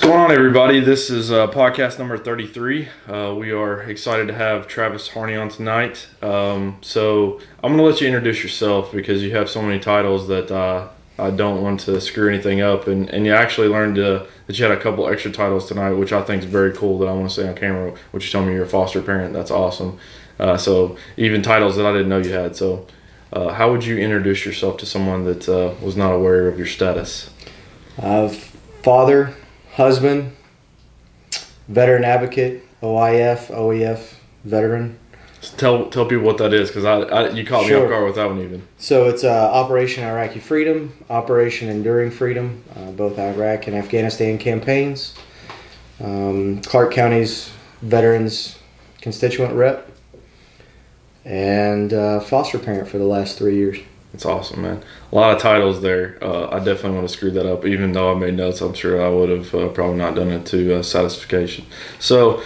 Going on, everybody? This is podcast number 33. We are excited to have Travis Harney on tonight. So I'm going to let you introduce yourself because you have so many titles that I don't want to screw anything up. And you actually learned that you had a couple extra titles tonight, which I think is very cool that I want to say on camera, which you told me you're a foster parent. That's awesome. So even titles that I didn't know you had. So how would you introduce yourself to someone that was not aware of your status? Father, husband, veteran advocate, OIF, OEF, veteran. Tell people what that is, because you caught me off guard with that one even. So it's Operation Iraqi Freedom, Operation Enduring Freedom, both Iraq and Afghanistan campaigns. Clark County's Veterans Constituent Rep, and foster parent for the last 3 years. That's awesome, man. A lot of titles there. I definitely want to screw that up. Even though I made notes, I'm sure I would have probably not done it to satisfaction. So,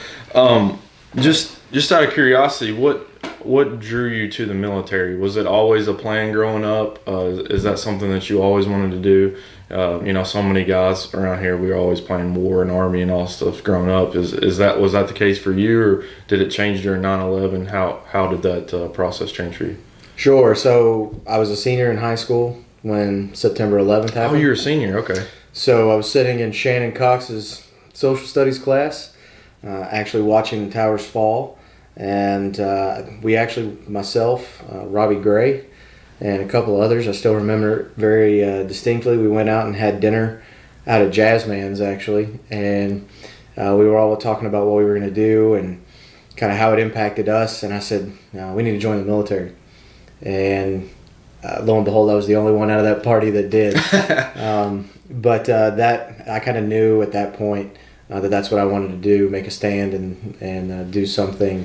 just out of curiosity, what drew you to the military? Was it always a plan growing up? Is that something that you always wanted to do? So many guys around here, we were always playing war and army and all stuff growing up. Was that the case for you, or did it change during 9/11? How did that process change for you? Sure. So I was a senior in high school when September 11th happened. Oh, you were a senior. Okay. So I was sitting in Shannon Cox's social studies class, actually watching the towers fall. And we actually, myself, Robbie Gray, and a couple of others, I still remember very distinctly, we went out and had dinner out at Jazzman's, actually. And we were all talking about what we were going to do and kind of how it impacted us. And I said, no, we need to join the military. And lo and behold, I was the only one out of that party that did. But that I kind of knew at that point that that's what I wanted to do, make a stand and do something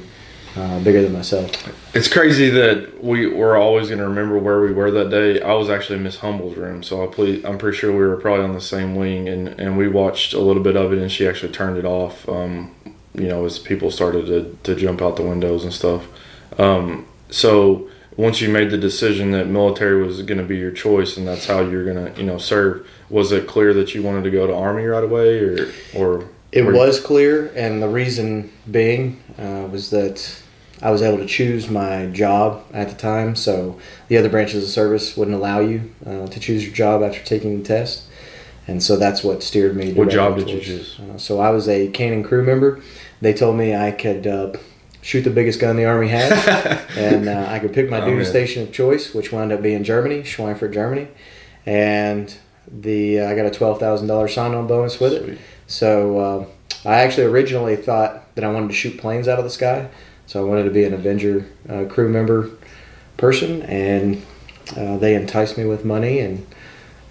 bigger than myself. It's crazy that we're always going to remember where we were that day. I was actually in Miss Humble's room, so I'm pretty sure we were probably on the same wing, and we watched a little bit of it, and she actually turned it off, as people started to jump out the windows and stuff. So once you made the decision that military was going to be your choice and that's how you're going to, serve, was it clear that you wanted to go to Army right away, or? It was clear, and the reason being was that I was able to choose my job at the time. So the other branches of service wouldn't allow you to choose your job after taking the test, and so that's what steered me. What job did you choose? So I was a cannon crew member. They told me I could shoot the biggest gun the Army had, and I could pick my duty station of choice, which wound up being Germany, Schweinfurt, Germany, and I got a $12,000 sign-on bonus with it. So I actually originally thought that I wanted to shoot planes out of the sky, so I wanted to be an Avenger crew member person, and they enticed me with money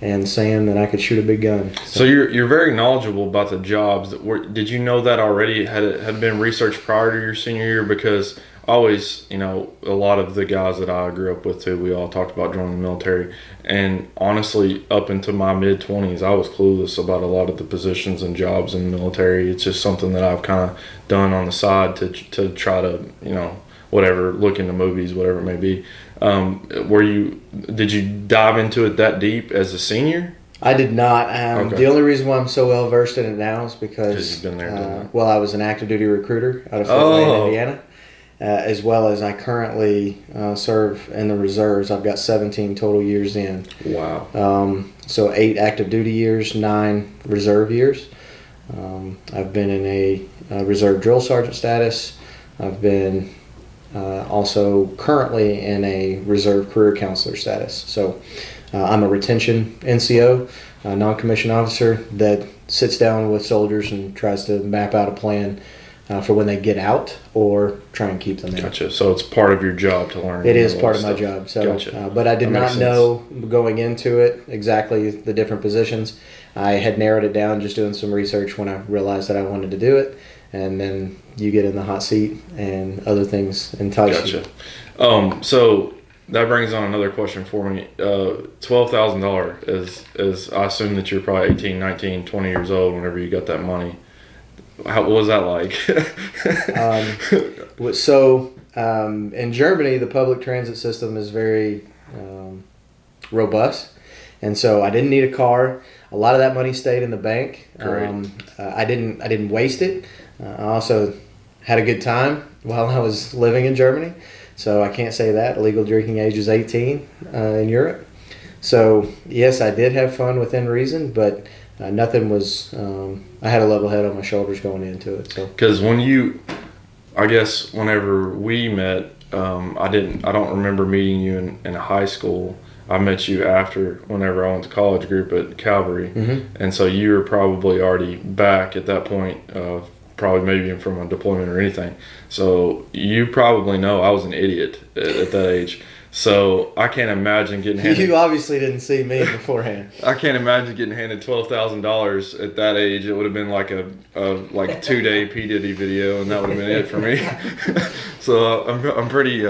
and saying that I could shoot a big gun. So you're very knowledgeable about the jobs. Did you know that already? Had it been researched prior to your senior year? Because always, a lot of the guys that I grew up with too, we all talked about joining the military. And honestly, up into my mid-20s, I was clueless about a lot of the positions and jobs in the military. It's just something that I've kind of done on the side to try to, whatever, look into movies, whatever it may be. Did you dive into it that deep as a senior? I did not. Okay. The only reason why I'm so well versed in it now is because you've been there, I was an active duty recruiter out of Fort Wayne, Indiana, as well as I currently serve in the reserves. I've got 17 total years in. Wow. So 8 active duty years, 9 reserve years. I've been in a reserve drill sergeant status. I've been also currently in a reserve career counselor status. So I'm a retention NCO, a non-commissioned officer that sits down with soldiers and tries to map out a plan for when they get out or try and keep them in. Gotcha. So it's part of your job to learn. It is part of my job. So, gotcha. But I did not know going into it exactly the different positions. I had narrowed it down just doing some research when I realized that I wanted to do it. And then you get in the hot seat and other things entice you. Gotcha. So that brings on another question for me. $12,000 is I assume that you're probably 18, 19, 20 years old whenever you got that money. What was that like? In Germany, the public transit system is very robust. And so I didn't need a car. a lot of that money stayed in the bank. Great. I didn't waste it. I also had a good time while I was living in Germany, so I can't say that. Legal drinking age is 18 in Europe. So yes, I did have fun within reason, but nothing was. I had a level head on my shoulders going into it. So Because I guess whenever we met, I don't remember meeting you in high school. I met you after whenever I went to college group at Calvary, and so you were probably already back at that point, probably maybe even from a deployment or anything. So you probably know I was an idiot at that age. So I can't imagine getting handed. you obviously didn't see me beforehand. I can't imagine getting handed $12,000 at that age. It would have been like a 2-day P Diddy video, and that would have been it for me. So I'm pretty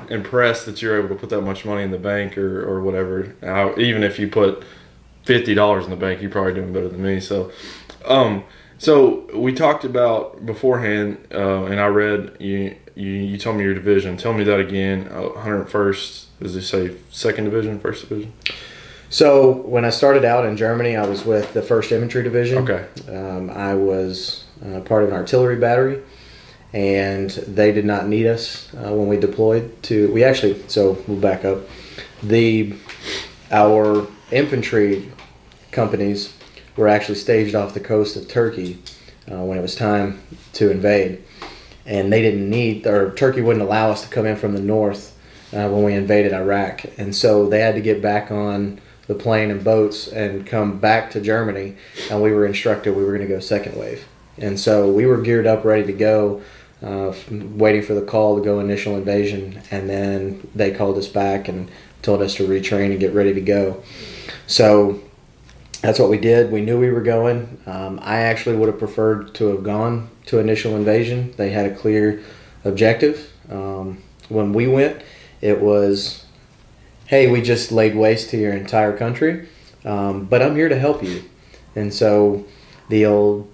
impressed that you're able to put that much money in the bank or whatever. Even if you put $50 in the bank, you're probably doing better than me. So, so we talked about beforehand, and I read you told me your division. Tell me that again. 101st, does it say 2nd Division, 1st Division? So when I started out in Germany, I was with the 1st Infantry Division. Okay. I was part of an artillery battery, and they did not need us when we deployed to. So we'll back up. Our infantry companies were actually staged off the coast of Turkey when it was time to invade. And they didn't Turkey wouldn't allow us to come in from the north when we invaded Iraq. And so they had to get back on the plane and boats and come back to Germany. And we were instructed we were going to go second wave. And so we were geared up, ready to go, waiting for the call to go initial invasion. And then they called us back and told us to retrain and get ready to go. So that's what we did. We knew we were going. I actually would have preferred to have gone to initial invasion. They had a clear objective. When we went, it was, hey, we just laid waste to your entire country, but I'm here to help you. And so the old,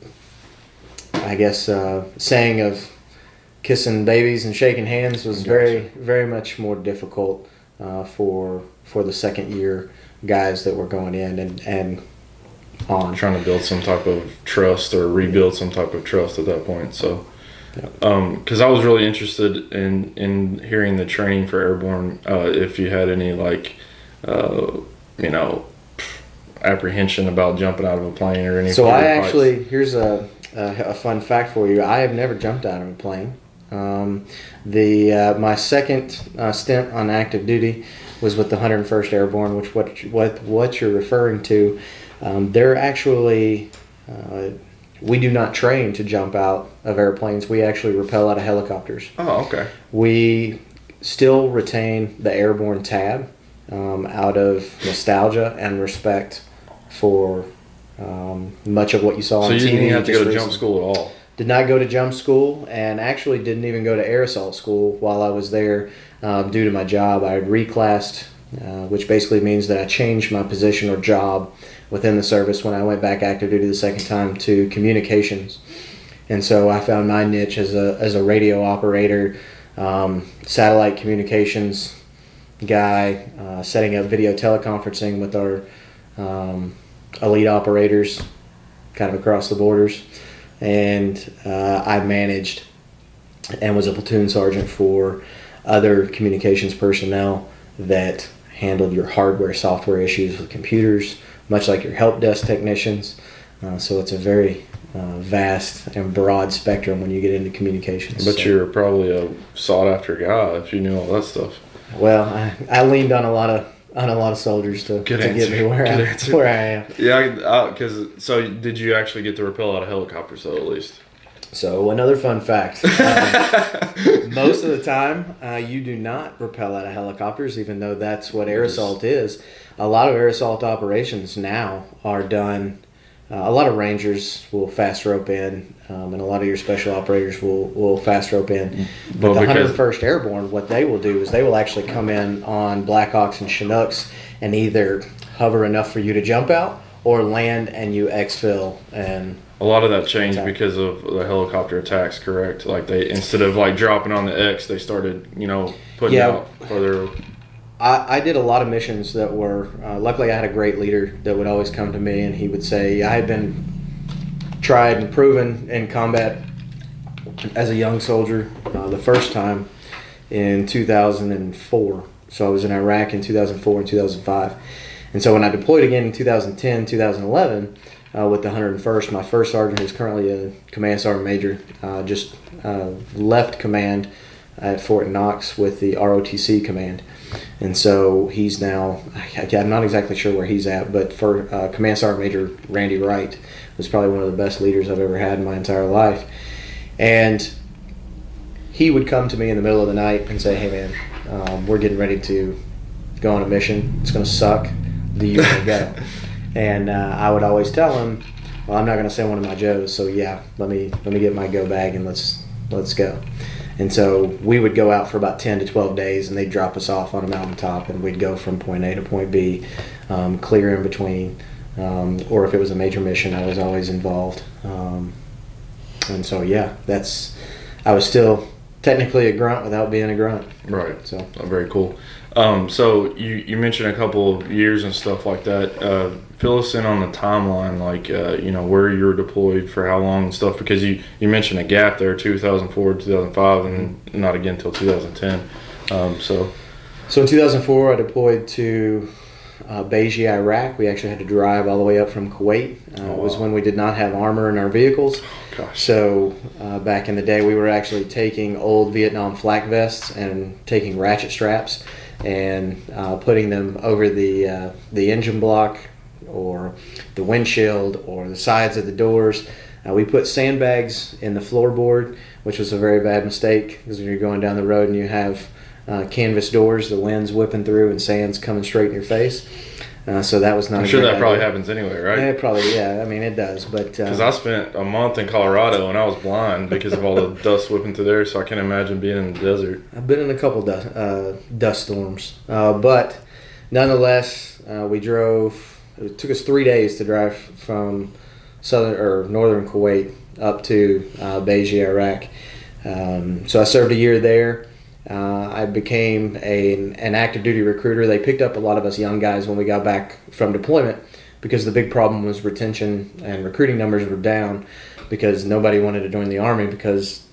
I guess, saying of kissing babies and shaking hands was very, very much more difficult for the second year guys that were going in and on. Trying to build some type of trust or rebuild some type of trust at that point. So, because I was really interested in hearing the training for airborne, if you had any apprehension about jumping out of a plane or anything. So here's a fun fact for you. I have never jumped out of a plane. My second stint on active duty was with the 101st Airborne, which what you're referring to. They're actually, we do not train to jump out of airplanes. We actually rappel out of helicopters. Oh, okay. We still retain the airborne tab out of nostalgia and respect for much of what you saw on TV. So you didn't have to go to jump school at all? Did not go to jump school, and actually didn't even go to air assault school while I was there due to my job. I had reclassed, which basically means that I changed my position or job within the service when I went back active duty the second time to communications. And so I found my niche as a radio operator, satellite communications guy, setting up video teleconferencing with our elite operators kind of across the borders. And I managed and was a platoon sergeant for other communications personnel that handled your hardware, software issues with computers, much like your help desk technicians. So it's a very vast and broad spectrum when you get into communications. But you're probably a sought-after guy if you knew all that stuff. Well, I leaned on a lot of soldiers to get me where I am. Yeah, because so did you actually get to rappel out of helicopters though, at least? So another fun fact, most of the time you do not rappel out of helicopters, even though that's what air assault is. A lot of air assault operations now are done, a lot of Rangers will fast rope in, and a lot of your special operators will fast rope in. But the 101st Airborne, what they will do is they will actually come in on Blackhawks and Chinooks and either hover enough for you to jump out or land and you exfil and a lot of that changed because of the helicopter attacks, correct? Like they, instead of like dropping on the X, they started, putting out further. I did a lot of missions that were, luckily I had a great leader that would always come to me and he would say, I had been tried and proven in combat as a young soldier the first time in 2004. So I was in Iraq in 2004 and 2005. And so when I deployed again in 2010, 2011 with the 101st, my first sergeant, who's currently a command sergeant major, just left command at Fort Knox with the ROTC command. And so he's now, I'm not exactly sure where he's at, but for Command Sergeant Major Randy Wright was probably one of the best leaders I've ever had in my entire life. And he would come to me in the middle of the night and say, hey man, we're getting ready to go on a mission. It's going to suck. Do you want to go? And I would always tell him, well, I'm not going to send one of my Joes, so yeah, let me get my go bag and let's go. And so we would go out for about 10 to 12 days, and they'd drop us off on a mountaintop, and we'd go from point A to point B, clear in between. Or if it was a major mission, I was always involved. And so, yeah, I was still technically a grunt without being a grunt. Right. So very cool. So you mentioned a couple of years and stuff like that. Fill us in on the timeline, like where you were deployed for how long and stuff, because you mentioned a gap there, 2004 2005, and not again until 2010. So in 2004 I deployed to Beiji, Iraq. We actually had to drive all the way up from Kuwait. It was when we did not have armor in our vehicles. Gosh. So back in the day we were actually taking old Vietnam flak vests and taking ratchet straps and putting them over the engine block or the windshield or the sides of the doors. We put sandbags in the floorboard, which was a very bad mistake because when you're going down the road and you have canvas doors, the wind's whipping through and sand's coming straight in your face. So that was not. I'm sure that probably happens anyway, right? Yeah, I mean it does, but because I spent a month in Colorado and I was blind because of all the dust whipping through there. So I can't imagine being in the desert. I've been in a couple dust storms, but nonetheless, we drove. It took us 3 days to drive from northern Kuwait up to Beiji, Iraq. So I served a year there. I became an active duty recruiter. They picked up a lot of us young guys when we got back from deployment because the big problem was retention and recruiting numbers were down because nobody wanted to join the Army because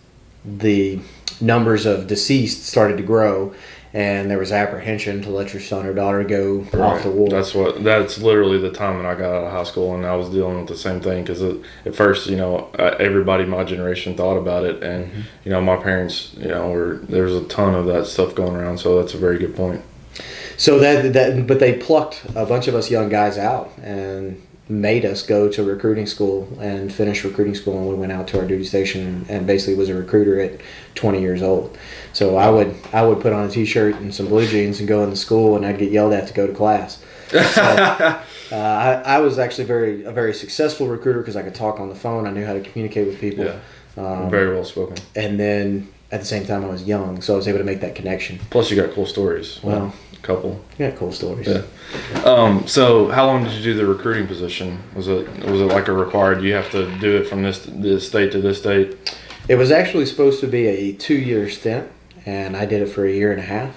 the numbers of deceased started to grow and there was apprehension to let your son or daughter go off to war. That's literally the time when I got out of high school, and I was dealing with the same thing because at first, everybody in my generation thought about it, and my parents, there's a ton of that stuff going around. So that's a very good point. So but they plucked a bunch of us young guys out and made us go to recruiting school and finish recruiting school, and we went out to our duty station and basically was a recruiter at 20 years old. So I would put on a t-shirt and some blue jeans and go into school, and I'd get yelled at to go to class. So, I was actually a very successful recruiter because I could talk on the phone. I knew how to communicate with people. Yeah. Very well spoken. And then at the same time I was young, so I was able to make that connection. Plus you got cool stories. Well, a couple. Yeah, cool stories. Yeah. So how long did you do the recruiting position? Was it like a required, you have to do it from this state to this state? It was actually supposed to be a 2-year stint, and I did it for 1.5 years.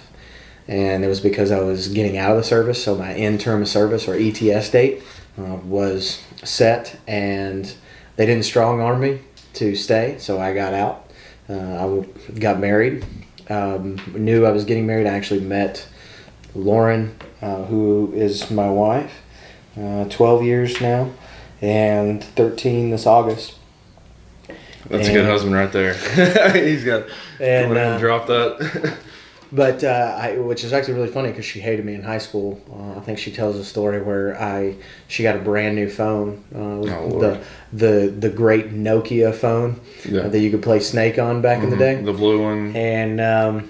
And it was because I was getting out of the service, so my end term of service or ETS date was set, and they didn't strong arm me to stay, so I got out. I got married. Knew I was getting married. I actually met Lauren, who is my wife, 12 years now, and 13 this August. That's a good husband right there. He's got and drop that. But which is actually really funny because she hated me in high school. I think she tells a story where she got a brand new phone, the great Nokia phone that you could play Snake on back in the day, the blue one. And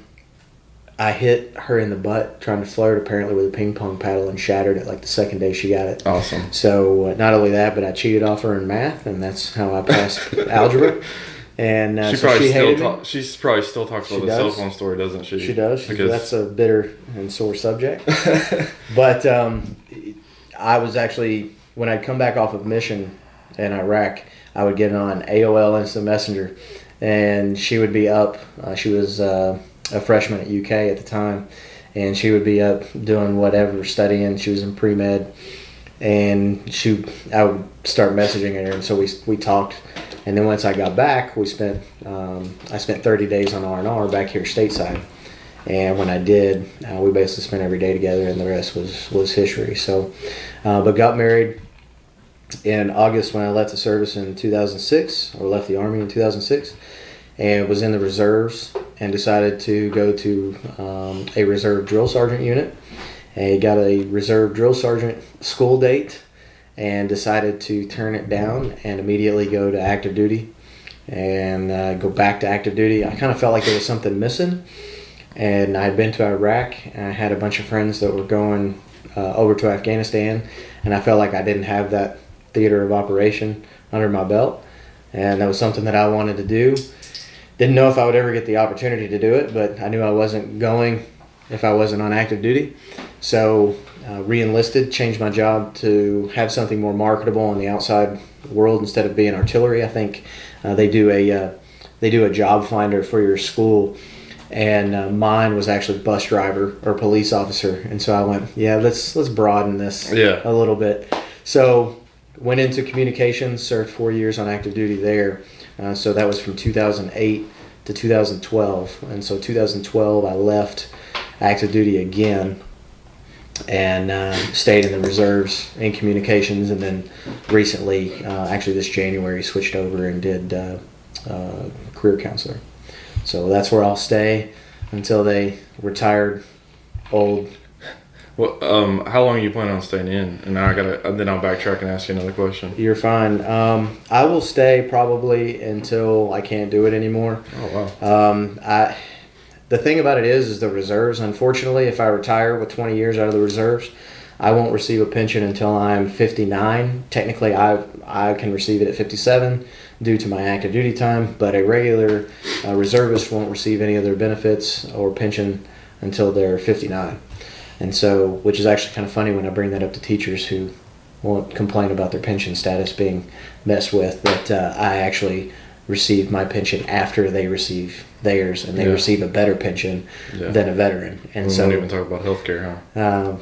I hit her in the butt trying to flirt apparently with a ping pong paddle and shattered it like the second day she got it. Awesome. So not only that, but I cheated off her in math, and that's how I passed algebra. And she probably still talks about the cell phone story, doesn't she? She does. Because that's a bitter and sore subject. But I was actually, when I'd come back off of mission in Iraq, I would get on AOL Instant Messenger, and she would be up. She was a freshman at UK at the time, and she would be up doing whatever, studying. She was in pre-med, and I would start messaging her, and so we talked. And then once I got back, I spent 30 days on R&R back here stateside. And when I did, we basically spent every day together, and the rest was history. So, but got married in August when I left the service in 2006, or left the Army in 2006, and was in the reserves and decided to go to a reserve drill sergeant unit. And got a reserve drill sergeant school date and decided to turn it down and immediately go to active duty and go back to active duty. I kind of felt like there was something missing. And I had been to Iraq, and I had a bunch of friends that were going over to Afghanistan, and I felt like I didn't have that theater of operation under my belt, and that was something that I wanted to do. Didn't know if I would ever get the opportunity to do it, but I knew I wasn't going if I wasn't on active duty. So re-enlisted, changed my job to have something more marketable in the outside world instead of being artillery. I think they do a job finder for your school. And mine was actually bus driver or police officer, and so I went, let's broaden this a little bit. So went into communications, served 4 years on active duty there. So that was from 2008 to 2012, and so 2012 I left active duty again and stayed in the reserves in communications, and then recently, actually this January, switched over and did career counselor. So that's where I'll stay until they retired old. Well, how long are you planning on staying in? And now then I'll backtrack and ask you another question. You're fine. I will stay probably until I can't do it anymore. Oh wow. The thing about it is the reserves. Unfortunately, if I retire with 20 years out of the reserves, I won't receive a pension until I'm 59. Technically, I can receive it at 57 due to my active duty time, but a regular reservist won't receive any of their benefits or pension until they're 59. And so, which is actually kind of funny when I bring that up to teachers who won't complain about their pension status being messed with, that I actually receive my pension after they receive theirs, and they receive a better pension than a veteran. And we won't even talk about healthcare, huh?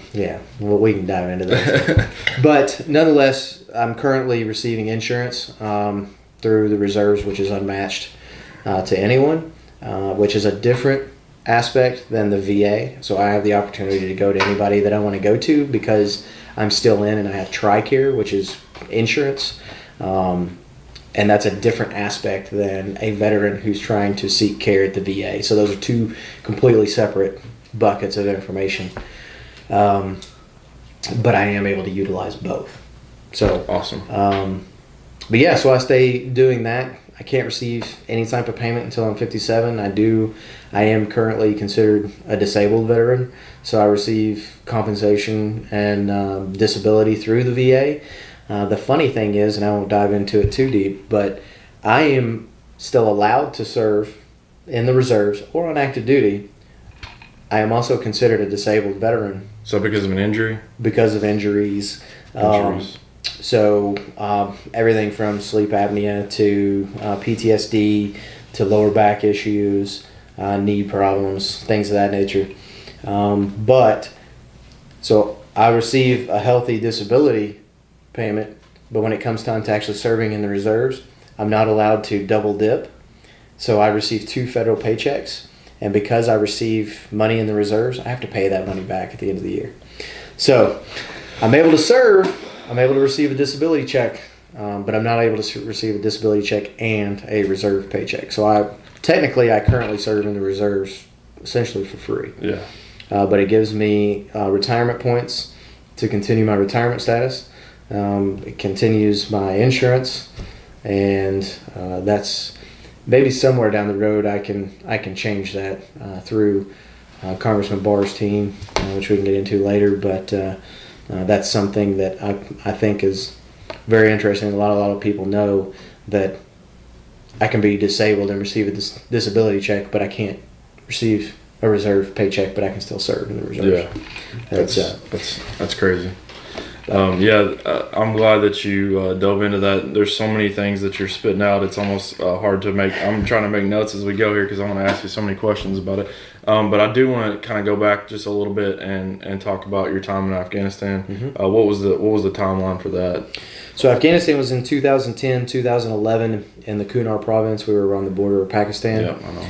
Well, we can dive into that. But nonetheless, I'm currently receiving insurance through the reserves, which is unmatched to anyone, which is a different aspect than the VA. So I have the opportunity to go to anybody that I want to go to because I'm still in, and I have TRICARE, which is insurance. And that's a different aspect than a veteran who's trying to seek care at the VA. So those are two completely separate buckets of information. But I am able to utilize both. So awesome. But yeah, so I stay doing that. I can't receive any type of payment until I'm 57. I am currently considered a disabled veteran, so I receive compensation and disability through the VA. The funny thing is, and I won't dive into it too deep, but I am still allowed to serve in the reserves or on active duty. I am also considered a disabled veteran. So because of an injury? Because of injuries. So everything from sleep apnea to PTSD to lower back issues, knee problems, things of that nature. So I receive a healthy disability payment, but when it comes time to actually serving in the reserves, I'm not allowed to double dip. So I receive 2 federal paychecks, and because I receive money in the reserves, I have to pay that money back at the end of the year. So I'm able to serve, I'm able to receive a disability check, but I'm not able to receive a disability check and a reserve paycheck. So I currently serve in the reserves essentially for free. Yeah. But it gives me retirement points to continue my retirement status. It continues my insurance, and that's maybe somewhere down the road I can change that through Congressman Barr's team, which we can get into later. But that's something that I think is very interesting. A lot of people know that I can be disabled and receive a disability check, but I can't receive a reserve paycheck, but I can still serve in the reserves. Yeah, that's crazy. I'm glad that you dove into that. There's so many things that you're spitting out. It's almost hard to make. I'm trying to make notes as we go here because I want to ask you so many questions about it. But I do want to kind of go back just a little bit and talk about your time in Afghanistan. What was the timeline for that? So Afghanistan was in 2010, 2011 in the Kunar province. We were on the border of Pakistan. Yeah, I know.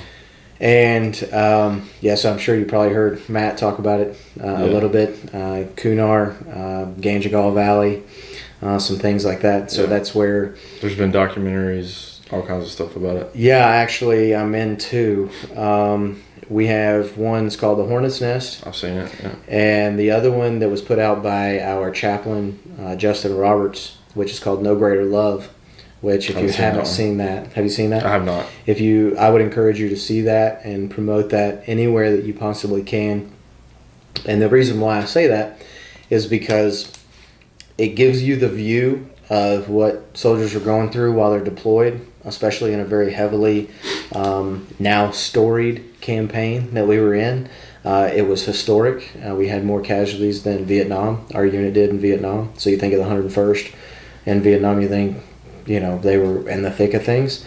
And so I'm sure you probably heard Matt talk about it a little bit. Kunar, Ganjgal Valley, some things like that. So that's where there's been documentaries, all kinds of stuff about it. Yeah, actually, I'm in two. We have one that's called The Hornet's Nest. I've seen it. Yeah. And the other one that was put out by our chaplain, Justin Roberts, which is called No Greater Love. Which, if you haven't seen that, have you seen that? I have not. I would encourage you to see that and promote that anywhere that you possibly can. And the reason why I say that is because it gives you the view of what soldiers are going through while they're deployed, especially in a very heavily now storied campaign that we were in. It was historic. We had more casualties than Vietnam. Our unit did in Vietnam. So you think of the 101st in Vietnam, you think, they were in the thick of things.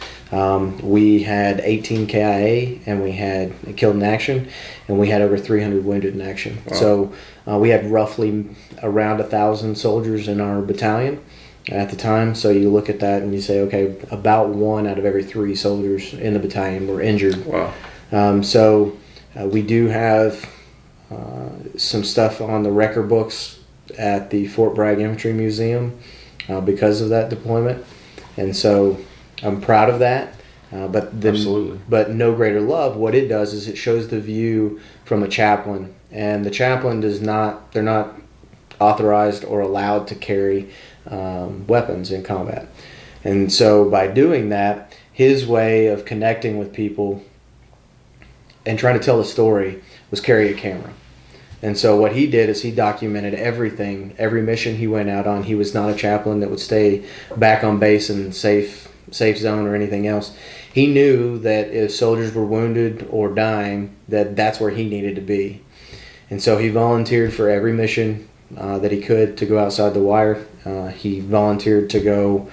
We had 18 KIA, and we had killed in action, and we had over 300 wounded in action. Wow. So we had roughly around 1,000 soldiers in our battalion at the time. So you look at that and you say, okay, about 1 out of every 3 soldiers in the battalion were injured. Wow. So we do have some stuff on the record books at the Fort Bragg Infantry Museum because of that deployment. And so I'm proud of that. Absolutely. But No Greater Love, what it does is it shows the view from a chaplain. And the chaplain they're not authorized or allowed to carry weapons in combat. And so by doing that, his way of connecting with people and trying to tell a story was carry a camera. And so what he did is he documented everything, every mission he went out on. He was not a chaplain that would stay back on base in safe zone or anything else. He knew that if soldiers were wounded or dying, that's where he needed to be. And so he volunteered for every mission that he could to go outside the wire. He volunteered to go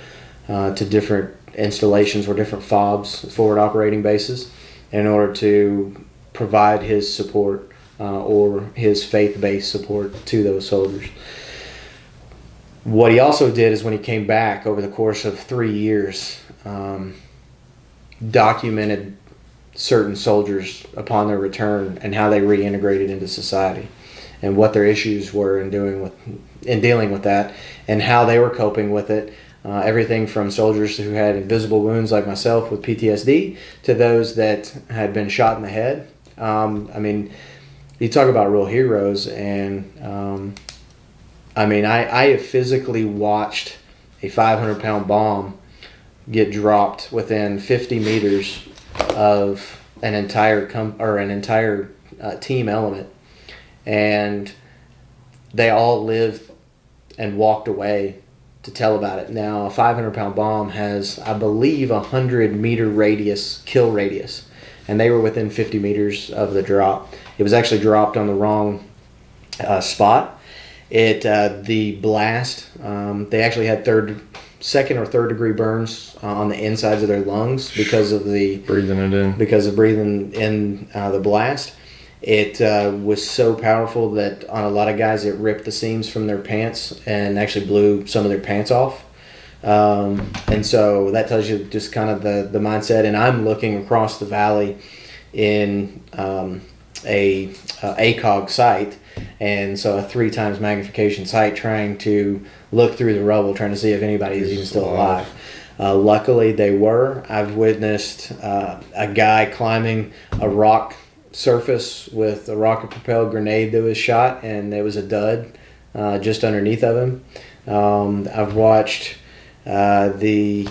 to different installations or different FOBs, forward operating bases, in order to provide his support or his faith-based support to those soldiers. What he also did is when he came back over the course of 3 years, documented certain soldiers upon their return and how they reintegrated into society and what their issues were in dealing with that and how they were coping with it. Everything from soldiers who had invisible wounds like myself with PTSD to those that had been shot in the head. You talk about real heroes, and I have physically watched a 500-pound bomb get dropped within 50 meters of an entire team element, and they all lived and walked away to tell about it. Now, a 500-pound bomb has, I believe, 100-meter kill radius, and they were within 50 meters of the drop. It was actually dropped on the wrong spot. The blast, they actually had second or third degree burns on the insides of their lungs because of breathing in the blast. It was so powerful that on a lot of guys it ripped the seams from their pants and actually blew some of their pants off. And so that tells you just kind of the mindset. And I'm looking across the valley in a ACOG site, and so a 3 times magnification sight, trying to look through the rubble, trying to see if anybody is even still alive. Luckily, they were. I've witnessed a guy climbing a rock surface with a rocket-propelled grenade that was shot, and there was a dud just underneath of him. I've watched the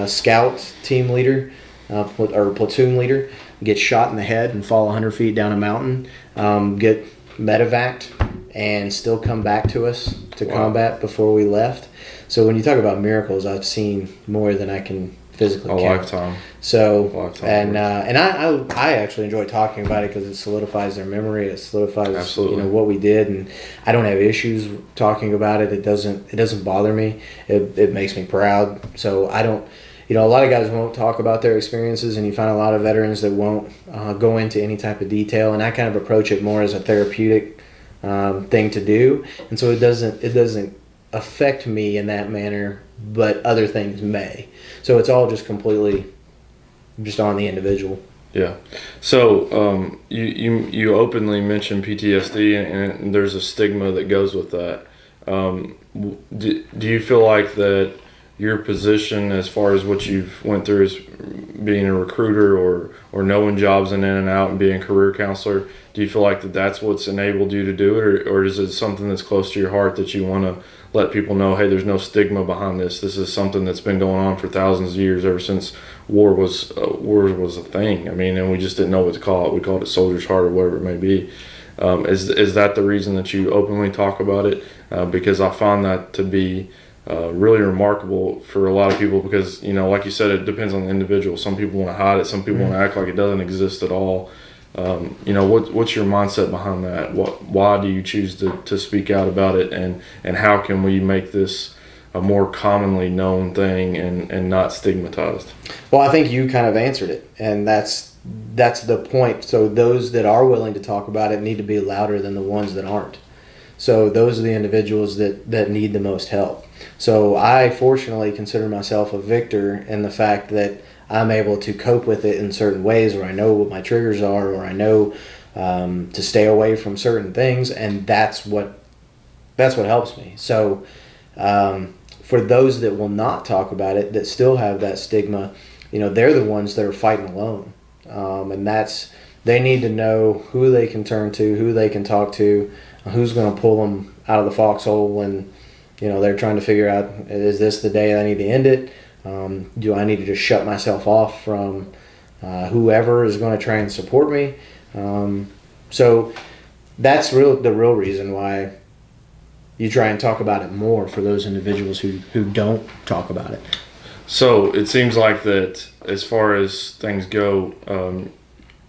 scout team leader or platoon leader get shot in the head and fall 100 feet down a mountain, get medevaced, and still come back to us to combat before we left. So when you talk about miracles, I've seen more than I can physically count. Lifetime. So and I actually enjoy talking about it because it solidifies their memory. It solidifies what we did, and I don't have issues talking about it. It doesn't bother me. It makes me proud. So I don't. a lot of guys won't talk about their experiences, and you find a lot of veterans that won't go into any type of detail. And I kind of approach it more as a therapeutic thing to do, and so it doesn't affect me in that manner, but other things may. So it's all just completely just on the individual. Yeah. So you openly mentioned PTSD, and there's a stigma that goes with that. Do you feel like that your position, as far as what you've went through, as being a recruiter or knowing jobs in and out and being a career counselor, do you feel like that's what's enabled you to do it, or is it something that's close to your heart that you want to let people know, hey, there's no stigma behind this. This is something that's been going on for thousands of years, ever since war was a thing. I mean, and we just didn't know what to call it. We called it soldier's heart or whatever it may be. Is that the reason that you openly talk about it? Because I found that to be really remarkable for a lot of people, because, like you said, it depends on the individual. Some people want to hide it. Some people want to act like it doesn't exist at all. What's your mindset behind that? Why do you choose to speak out about it, and how can we make this a more commonly known thing and not stigmatized? Well, I think you kind of answered it, and that's the point. So those that are willing to talk about it need to be louder than the ones that aren't. So those are the individuals that need the most help. So I fortunately consider myself a victor in the fact that I'm able to cope with it in certain ways, or I know what my triggers are, or I know to stay away from certain things, and that's what helps me. So for those that will not talk about it, that still have that stigma, they're the ones that are fighting alone, and they need to know who they can turn to, who they can talk to, who's going to pull them out of the foxhole when they're trying to figure out, is this the day I need to end it? Do I need to just shut myself off from whoever is going to try and support me? So that's the real reason why you try and talk about it more, for those individuals who don't talk about it. So it seems like that, as far as things go,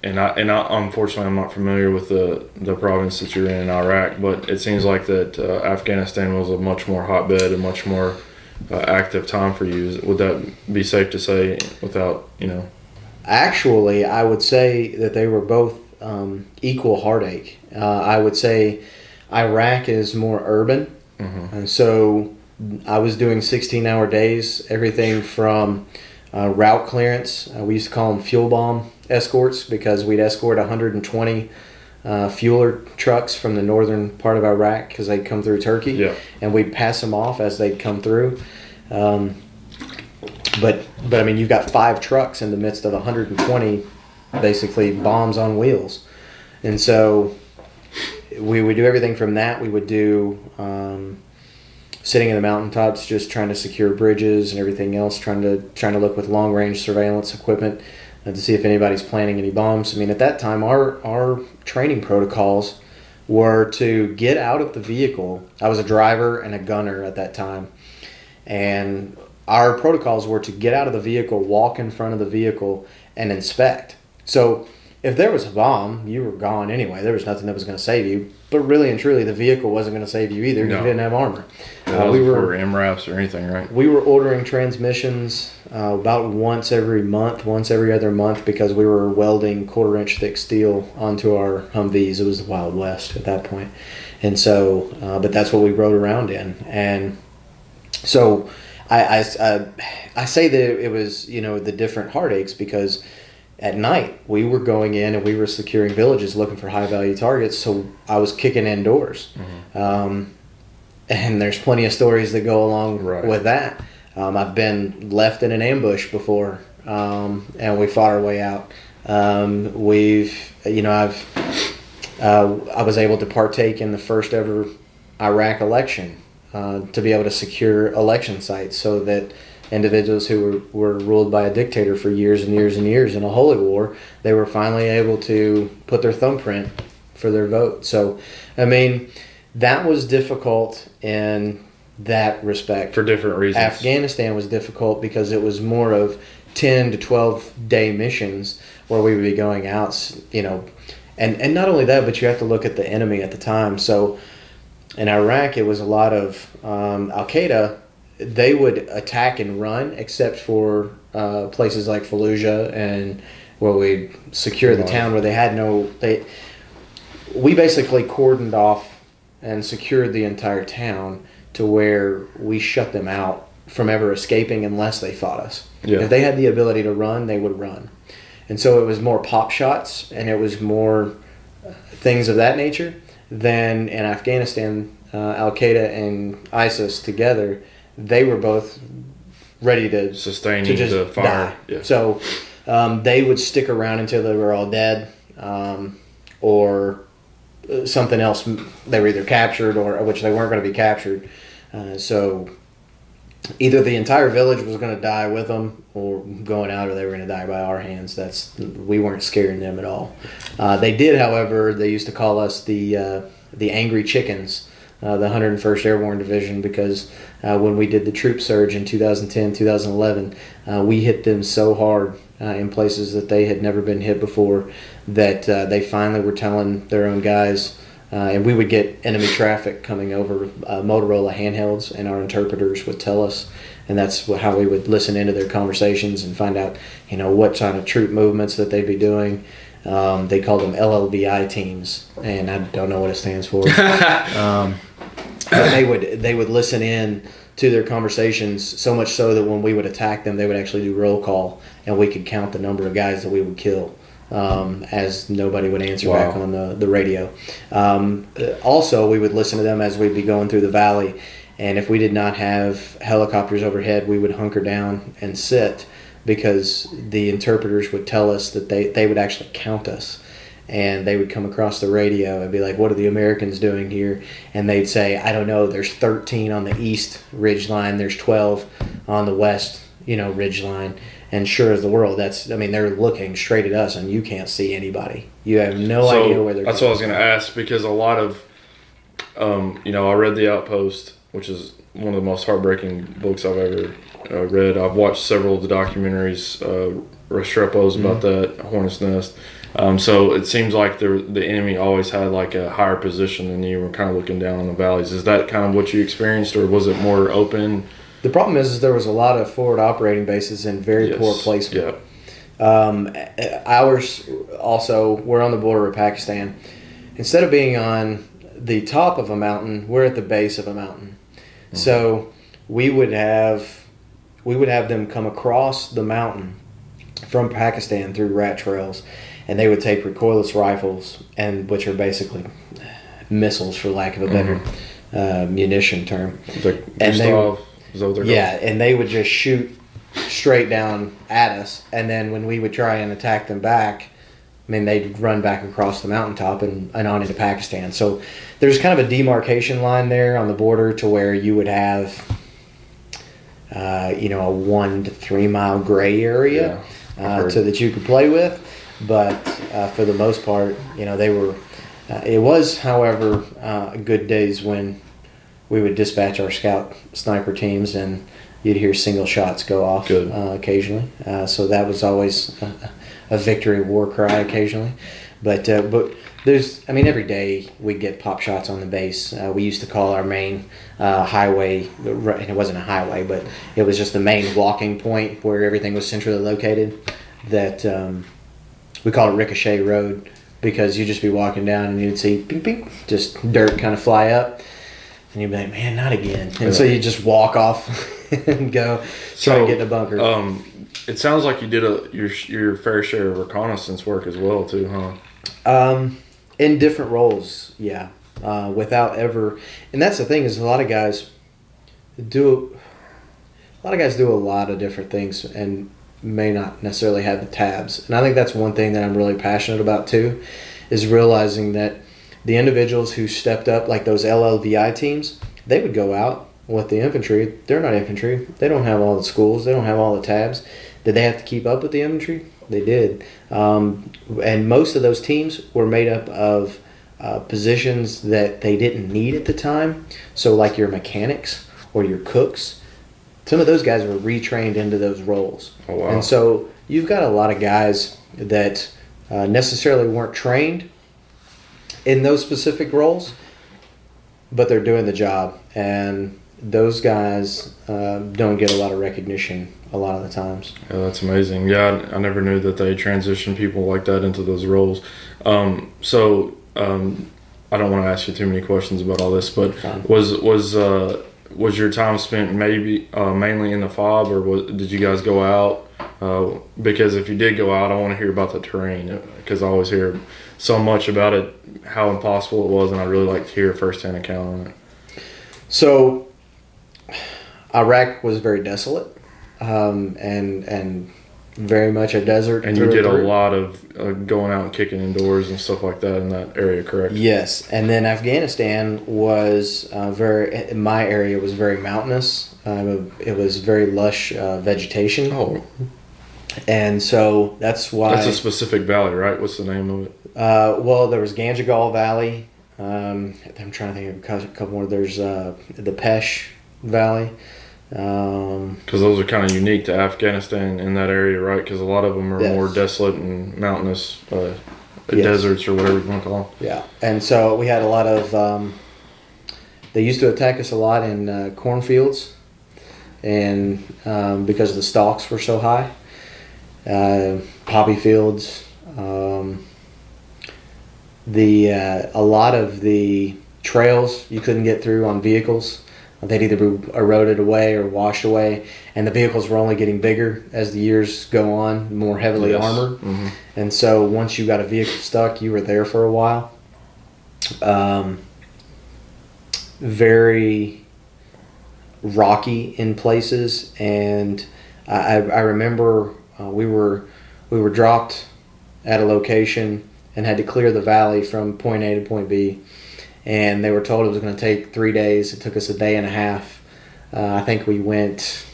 and I unfortunately I'm not familiar with the province that you're in Iraq, but it seems like that Afghanistan was a much more hotbed, a much more active time for you. Would that be safe to say, without Actually, I would say that they were both equal heartache. I would say Iraq is more urban, and so I was doing 16-hour days, everything from route clearance. We used to call them fuel bomb escorts, because we'd escort 120 fueler trucks from the northern part of Iraq, because they'd come through Turkey, and we'd pass them off as they'd come through. But I mean, you've got 5 trucks in the midst of 120, basically bombs on wheels, and so we would do everything from that. We would do sitting in the mountaintops, just trying to secure bridges and everything else, trying to look with long range surveillance equipment to see if anybody's planting any bombs. I mean, at that time, our training protocols were to get out of the vehicle. I was a driver and a gunner at that time, and our protocols were to get out of the vehicle, walk in front of the vehicle, and inspect. So if there was a bomb, you were gone anyway. There was nothing that was going to save you. But really and truly, the vehicle wasn't going to save you either. No. You didn't have armor. We were MRAPs or anything, right? We were ordering transmissions about once every other month, because we were welding 1/4-inch thick steel onto our Humvees. It was the Wild West at that point. And so, but that's what we rode around in. And so I say that it was, the different heartaches, because at night we were going in and we were securing villages looking for high value targets. So I was kicking in doors. And there's plenty of stories that go along with that. I've been left in an ambush before, and we fought our way out. I was able to partake in the first ever Iraq election, to be able to secure election sites, so that individuals who were ruled by a dictator for years and years and years in a holy war, they were finally able to put their thumbprint for their vote. So, I mean, that was difficult in that respect. For different reasons. Afghanistan was difficult because it was more of 10 to 12 day missions where we would be going out, and not only that, but you have to look at the enemy at the time. So in Iraq, it was a lot of Al-Qaeda they would attack and run, except for places like Fallujah and where we secure the town where they had no. We basically cordoned off and secured the entire town to where we shut them out from ever escaping unless they fought us. Yeah. If they had the ability to run, they would run. And so it was more pop shots and it was more things of that nature than in Afghanistan. Al Qaeda and ISIS together, they were both ready to sustaining just the fire. die. Yeah. So they would stick around until they were all dead, or something else. They were either captured or which they weren't going to be captured. So either the entire village was going to die with them, or going out, or they were going to die by our hands. We weren't scaring them at all. They did, however, they used to call us the Angry Chickens. The 101st Airborne Division, because when we did the troop surge in 2010, 2011, we hit them so hard in places that they had never been hit before that they finally were telling their own guys, and we would get enemy traffic coming over Motorola handhelds, and our interpreters would tell us, and that's how we would listen into their conversations and find out, what kind of troop movements that they'd be doing. They called them LLBI teams, and I don't know what it stands for. But they would listen in to their conversations, so much so that when we would attack them, they would actually do roll call, and we could count the number of guys that we would kill, as nobody would answer back on the radio. Also, we would listen to them as we'd be going through the valley, and if we did not have helicopters overhead, we would hunker down and sit, because the interpreters would tell us that they would actually count us. And they would come across the radio and be like, what are the Americans doing here? And they'd say, I don't know, there's 13 on the east ridge line, there's 12 on the west, ridge line. And sure as the world, they're looking straight at us, and you can't see anybody. You have no idea where they're That's what I was going to ask, because a lot of, I read The Outpost, which is one of the most heartbreaking books I've ever read. I've watched several of the documentaries, Restrepo's about that, Hornet's Nest. So it seems like the enemy always had like a higher position than you, were kind of looking down on the valleys. Is that kind of what you experienced, or was it more open? The problem is there was a lot of forward operating bases in very poor placement. Yeah. Ours also, we're on the border of Pakistan. Instead of being on the top of a mountain, we're at the base of a mountain. Mm-hmm. So we would have them come across the mountain from Pakistan through rat trails, and they would take recoilless rifles, which are basically missiles, for lack of a better munition term. And they would just shoot straight down at us, and then when we would try and attack them back, they'd run back across the mountaintop and on into Pakistan. So there's kind of a demarcation line there on the border to where you would have, a 1 to 3 mile gray area so that you could play with. But for the most part, they were. It was, however, good days when we would dispatch our scout sniper teams, and you'd hear single shots go off occasionally. So that was always a victory war cry occasionally. But there's, every day we'd get pop shots on the base. We used to call our main highway, and it wasn't a highway, but it was just the main walking point where everything was centrally located. That we called it Ricochet Road, because you'd just be walking down and you'd see ping, ping, just dirt kind of fly up, and you'd be like, man, not again. And so you just walk off and go try to get in a bunker. It sounds like you did your fair share of reconnaissance work as well too, huh? In different roles, yeah. Without ever, and that's the thing, is a lot of guys do a lot of different things and may not necessarily have the tabs. And I think that's one thing that I'm really passionate about too, is realizing that the individuals who stepped up, like those LLVI teams, they would go out with the infantry. They're not infantry. They don't have all the schools. They don't have all the tabs. Did they have to keep up with the infantry? They did. And most of those teams were made up of positions that they didn't need at the time. So like your mechanics or your cooks, some of those guys were retrained into those roles. Oh, wow. And so you've got a lot of guys that necessarily weren't trained in those specific roles, but they're doing the job. And those guys don't get a lot of recognition a lot of the times. Yeah, that's amazing. Yeah, I never knew that they transitioned people like that into those roles. I don't want to ask you too many questions about all this, but Fine. was your time spent maybe mainly in the fob, or did you guys go out? Because if you did go out, I want to hear about the terrain, because I always hear so much about it, how impossible it was, and I'd really like to hear a first-hand account on it. So Iraq was very desolate, and very much a desert. And you did a lot of going out and kicking indoors and stuff like that in that area, correct? Yes, and then Afghanistan was in my area was very mountainous. It was very lush vegetation. Oh, and so that's why. that's a specific valley, right? What's the name of it? Well, there was Ganjgal Valley. I'm trying to think of a couple more. There's the Pesh Valley. Because those are kind of unique to Afghanistan in that area, right? Because a lot of them are Yes. more desolate and mountainous Yes. deserts or whatever you want to call them. Yeah, and so we had a lot of. They used to attack us a lot in cornfields, and because the stalks were so high, poppy fields. A lot of the trails you couldn't get through on vehicles. They'd either be eroded away or washed away, and the vehicles were only getting bigger as the years go on, more heavily Yes. armored. Mm-hmm. And so once you got a vehicle stuck, you were there for a while. Very rocky in places, and I remember we were dropped at a location and had to clear the valley from point A to point B. And they were told it was going to take 3 days. It took us a day and a half. I think we went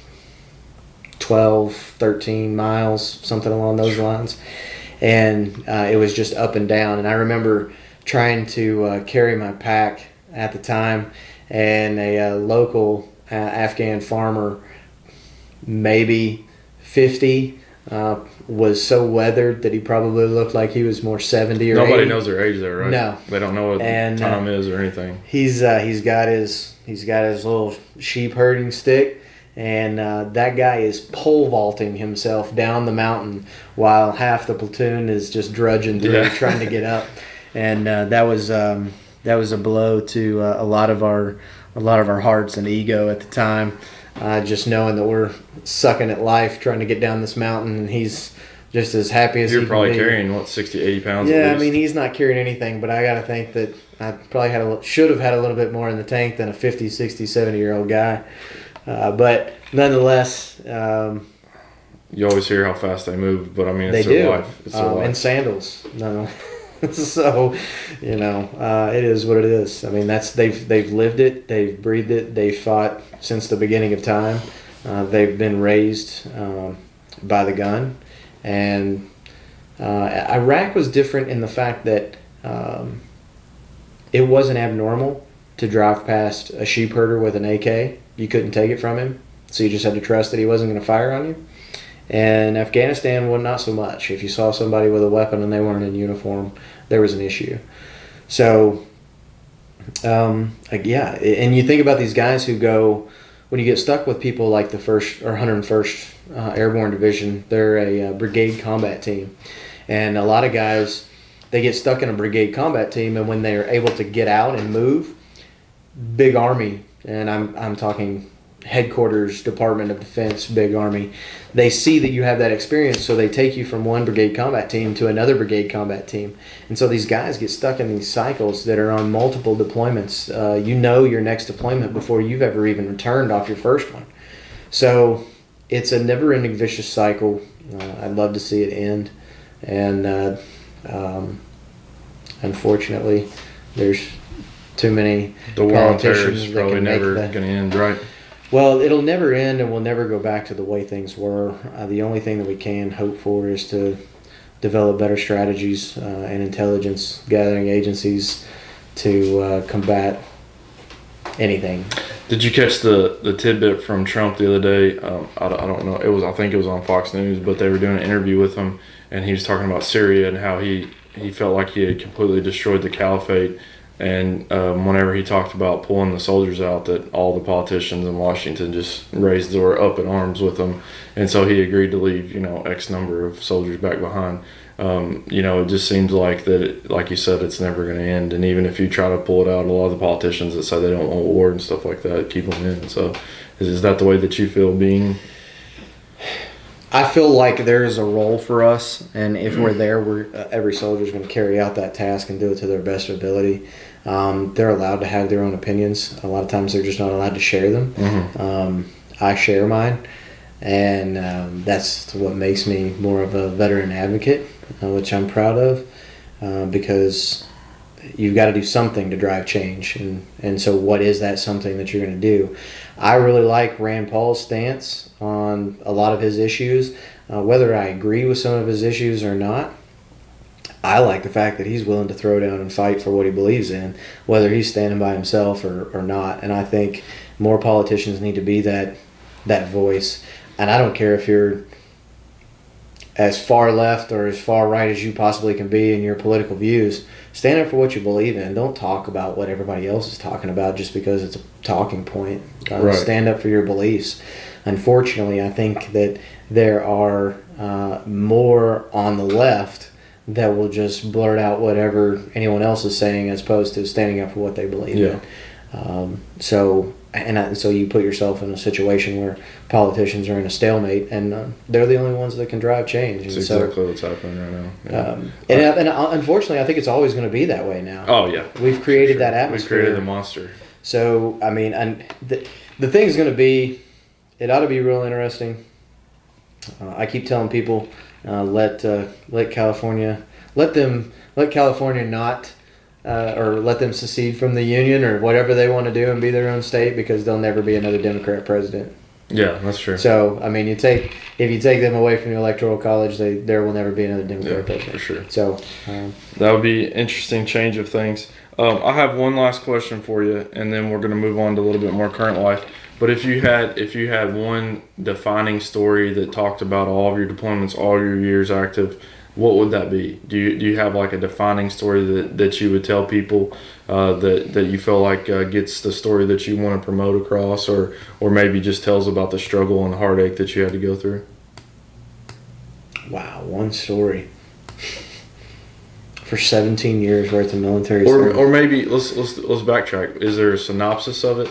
12, 13 miles, something along those lines. And it was just up and down. And I remember trying to carry my pack at the time, and a local Afghan farmer, maybe 50, was so weathered that he probably looked like he was more 70 or Nobody 80. knows their age there, right? No. They don't know what And, time is or anything. He's got his little sheep herding stick, and that guy is pole vaulting himself down the mountain while half the platoon is just drudging through Yeah. trying to get up. And that was a blow to a lot of our hearts and ego at the time. Just knowing that we're sucking at life trying to get down this mountain, and he's just as happy as You're he probably can be. carrying, what, 60, 80 pounds Yeah, at I least? mean, he's not carrying anything, but I got to think that I probably should have had a little bit more in the tank than a 50, 60, 70-year-old guy. But nonetheless, You always hear how fast they move, but I mean, they it's their do. life. It's their life. And sandals. No. So, it is what it is. I mean, they've lived it, they've breathed it, they've fought since the beginning of time. They've been raised by the gun, and Iraq was different in the fact that it wasn't abnormal to drive past a sheep herder with an AK. You couldn't take it from him, so you just had to trust that he wasn't going to fire on you. And Afghanistan, well, not so much. If you saw somebody with a weapon and they weren't in uniform, there was an issue. So, yeah, and you think about these guys who go, when you get stuck with people like the 1st or 101st Airborne Division, they're a brigade combat team. And a lot of guys, they get stuck in a brigade combat team, and when they're able to get out and move, big army, and I'm talking headquarters, Department of Defense, big army, they see that you have that experience, so they take you from one brigade combat team to another brigade combat team. And so these guys get stuck in these cycles that are on multiple deployments. You know your next deployment before you've ever even returned off your first one. So it's a never-ending vicious cycle. I'd love to see it end. And unfortunately, there's too many The war on terror politicians is that probably can make never the- going to end, right? Well, it'll never end, and we'll never go back to the way things were. The only thing that we can hope for is to develop better strategies and intelligence gathering agencies to combat anything. Did you catch the tidbit from Trump the other day? I don't know. I think it was on Fox News, but they were doing an interview with him, and he was talking about Syria and how he felt like he had completely destroyed the caliphate, And whenever he talked about pulling the soldiers out, that all the politicians in Washington just raised their up in arms with him, and so he agreed to leave, X number of soldiers back behind. It just seems like that, like you said, it's never going to end. And even if you try to pull it out, a lot of the politicians that say they don't want war and stuff like that keep them in. So, is that the way that you feel being? I feel like there is a role for us, and if we're there, every soldier is going to carry out that task and do it to their best ability. They're allowed to have their own opinions. A lot of times, they're just not allowed to share them. Mm-hmm. I share mine, and that's what makes me more of a veteran advocate, which I'm proud of, because you've got to do something to drive change. And so what is that something that you're going to do? I really like Rand Paul's stance on a lot of his issues. Whether I agree with some of his issues or not, I like the fact that he's willing to throw down and fight for what he believes in, whether he's standing by himself or not. And I think more politicians need to be that voice. And I don't care if you're as far left or as far right as you possibly can be in your political views. Stand up for what you believe in. Don't talk about what everybody else is talking about just because it's a talking point. Right. Stand up for your beliefs. Unfortunately, I think that there are more on the left that will just blurt out whatever anyone else is saying as opposed to standing up for what they believe in. So you put yourself in a situation where politicians are in a stalemate, and they're the only ones that can drive change. That's exactly what's happening right now. Yeah. And unfortunately, I think it's always going to be that way now. Oh yeah, we've created that atmosphere. We've created the monster. So I mean, and the thing is going to be, it ought to be real interesting. I keep telling people, let California not. Or let them secede from the union or whatever they want to do and be their own state, because there'll never be another Democrat president. Yeah, that's true. So, I mean, if you take them away from the Electoral College, there will never be another Democrat president. For sure. So, that would be an interesting change of things. I have one last question for you, and then we're going to move on to a little bit more current life. But if you had one defining story that talked about all of your deployments, all your years active, what would that be? Do you have like a defining story that you would tell people that you feel like gets the story that you want to promote across, or maybe just tells about the struggle and heartache that you had to go through? Wow, one story for 17 years worth of military service. Or maybe let's backtrack. Is there a synopsis of it?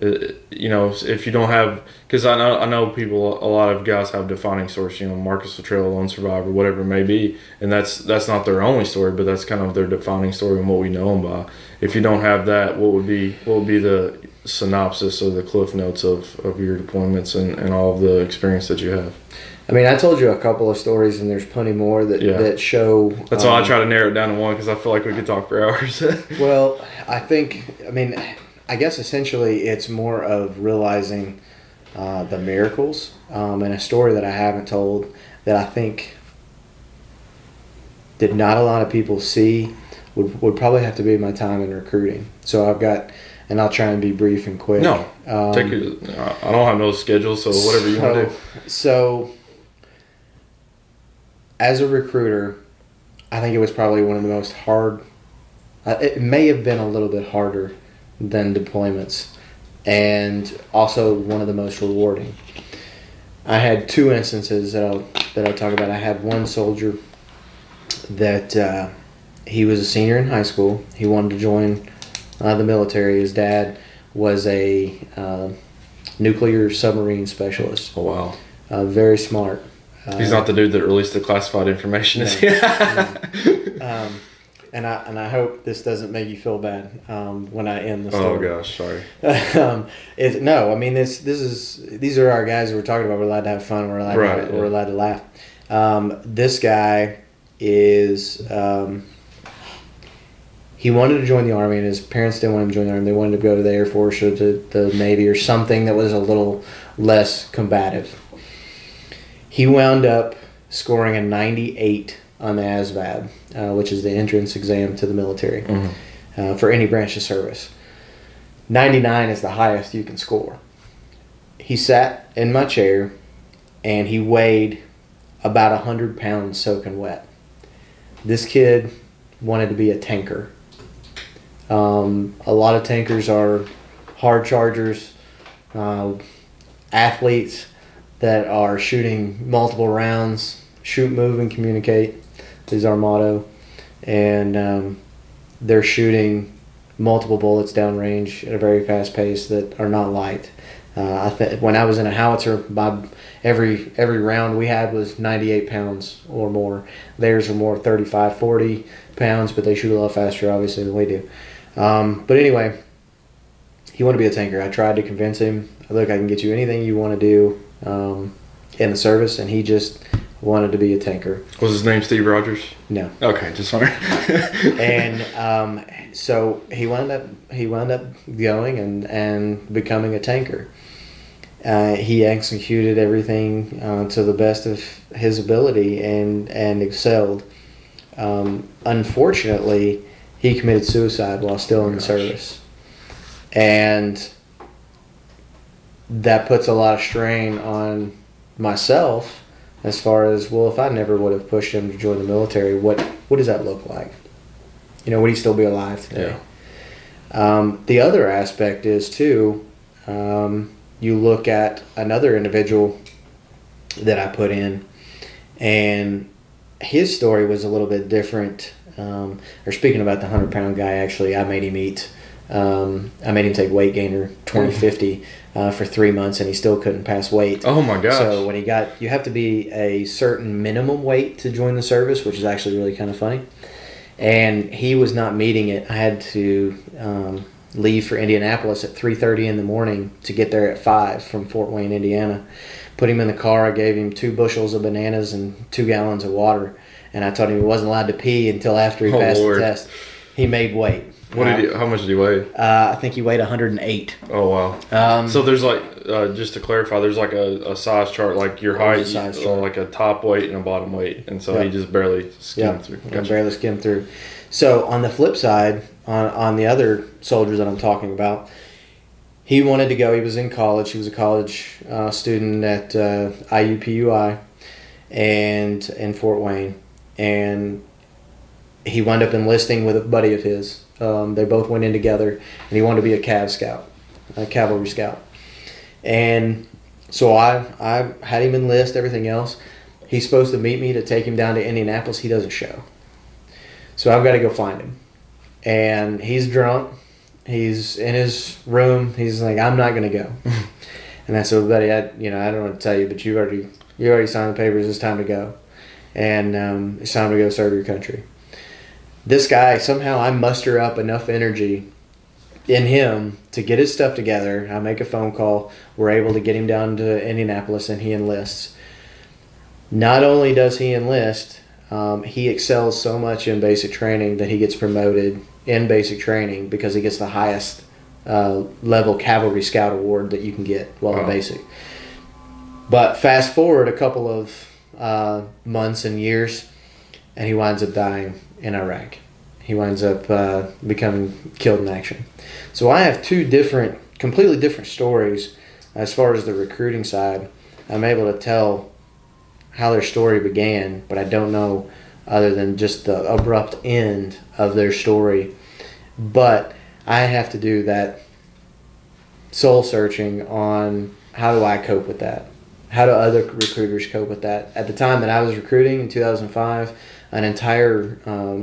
If you don't have, because I know people, a lot of guys have defining stories. Marcus Luttrell, lone survivor, whatever it may be, and that's not their only story, but that's kind of their defining story and what we know them by. If you don't have that, what would be the synopsis or the cliff notes of your deployments and all of the experience that you have? I mean, I told you a couple of stories, and there's plenty more that show. That's why I try to narrow it down to one, because I feel like we could talk for hours. Well, I guess essentially it's more of realizing the miracles, and a story that I haven't told that I think that not a lot of people see would probably have to be my time in recruiting. So I've got, and I'll try and be brief and quick. No, I don't have no schedule, so whatever you want to do. So as a recruiter, I think it was probably one of the most hard. It may have been a little bit harder than deployments, and also one of the most rewarding. I had two instances that I'll talk about. I had one soldier that he was a senior in high school. He wanted to join the military. His dad was a nuclear submarine specialist. Oh wow! Very smart. He's not the dude that released the classified information, is he? No. And I hope this doesn't make you feel bad when I end the story. Oh gosh, sorry. These are our guys that we're talking about. We're allowed to have fun. We're allowed to laugh. This guy is he wanted to join the Army, and his parents didn't want him to join the Army. They wanted to go to the Air Force or to the Navy or something that was a little less combative. He wound up scoring a 98 on the ASVAB, which is the entrance exam to the military, for any branch of service. 99 is the highest you can score. He sat in my chair, and he weighed about 100 pounds soaking wet. This kid wanted to be a tanker. A lot of tankers are hard chargers, uh, athletes that are shooting multiple rounds. Shoot, move, and communicate is our motto. And they're shooting multiple bullets downrange at a very fast pace that are not light. When I was in a howitzer, every round we had was 98 pounds or more. Theirs were more 35, 40 pounds, but they shoot a lot faster, obviously, than we do. But anyway, he wanted to be a tanker. I tried to convince him, look, I can get you anything you want to do in the service, and he just wanted to be a tanker. Was his name Steve Rogers? No. Okay, just wondering. And so he wound up going and becoming a tanker. He executed everything to the best of his ability and excelled. Unfortunately, he committed suicide while still in the service. And that puts a lot of strain on myself as far as, well, if I never would have pushed him to join the military, what does that look like? Would he still be alive today? Yeah. The other aspect is, too, you look at another individual that I put in, and his story was a little bit different. Or speaking about the 100-pound guy, actually, I made him eat. I made him take Weight Gainer 2050 for 3 months, and he still couldn't pass weight. Oh my gosh! So when you have to be a certain minimum weight to join the service, which is actually really kind of funny. And he was not meeting it. I had to leave for Indianapolis at 3:30 in the morning to get there at 5 from Fort Wayne, Indiana. Put him in the car. I gave him 2 bushels of bananas and 2 gallons of water, and I told him he wasn't allowed to pee until after he passed the test. He made weight. How much did he weigh? I think he weighed 108. Oh wow! So there's just to clarify, there's like a size chart, like your height, like a top weight and a bottom weight, and so he just barely skimmed through. Gotcha. Barely skimmed through. So on the flip side, on the other soldiers that I'm talking about, he wanted to go. He was in college. He was a college student at IUPUI and in Fort Wayne, and he wound up enlisting with a buddy of his. They both went in together, and he wanted to be a Cav Scout, a cavalry scout. And so I had him enlist, everything else. He's supposed to meet me to take him down to Indianapolis. He doesn't show. So I've got to go find him. And he's drunk. He's in his room. He's like, I'm not going to go. And I said, buddy, I don't want to tell you, but you already signed the papers. It's time to go. And it's time to go serve your country. This guy, somehow I muster up enough energy in him to get his stuff together. I make a phone call. We're able to get him down to Indianapolis, and he enlists. Not only does he enlist, he excels so much in basic training that he gets promoted in basic training because he gets the highest level cavalry scout award that you can get while in basic. But fast forward a couple of months and years, and he winds up dying in Iraq. He winds up becoming killed in action. So I have 2 completely different stories as far as the recruiting side. I'm able to tell how their story began, but I don't know other than just the abrupt end of their story. But I have to do that soul searching on how do I cope with that? How do other recruiters cope with that? At the time that I was recruiting in 2005, an entire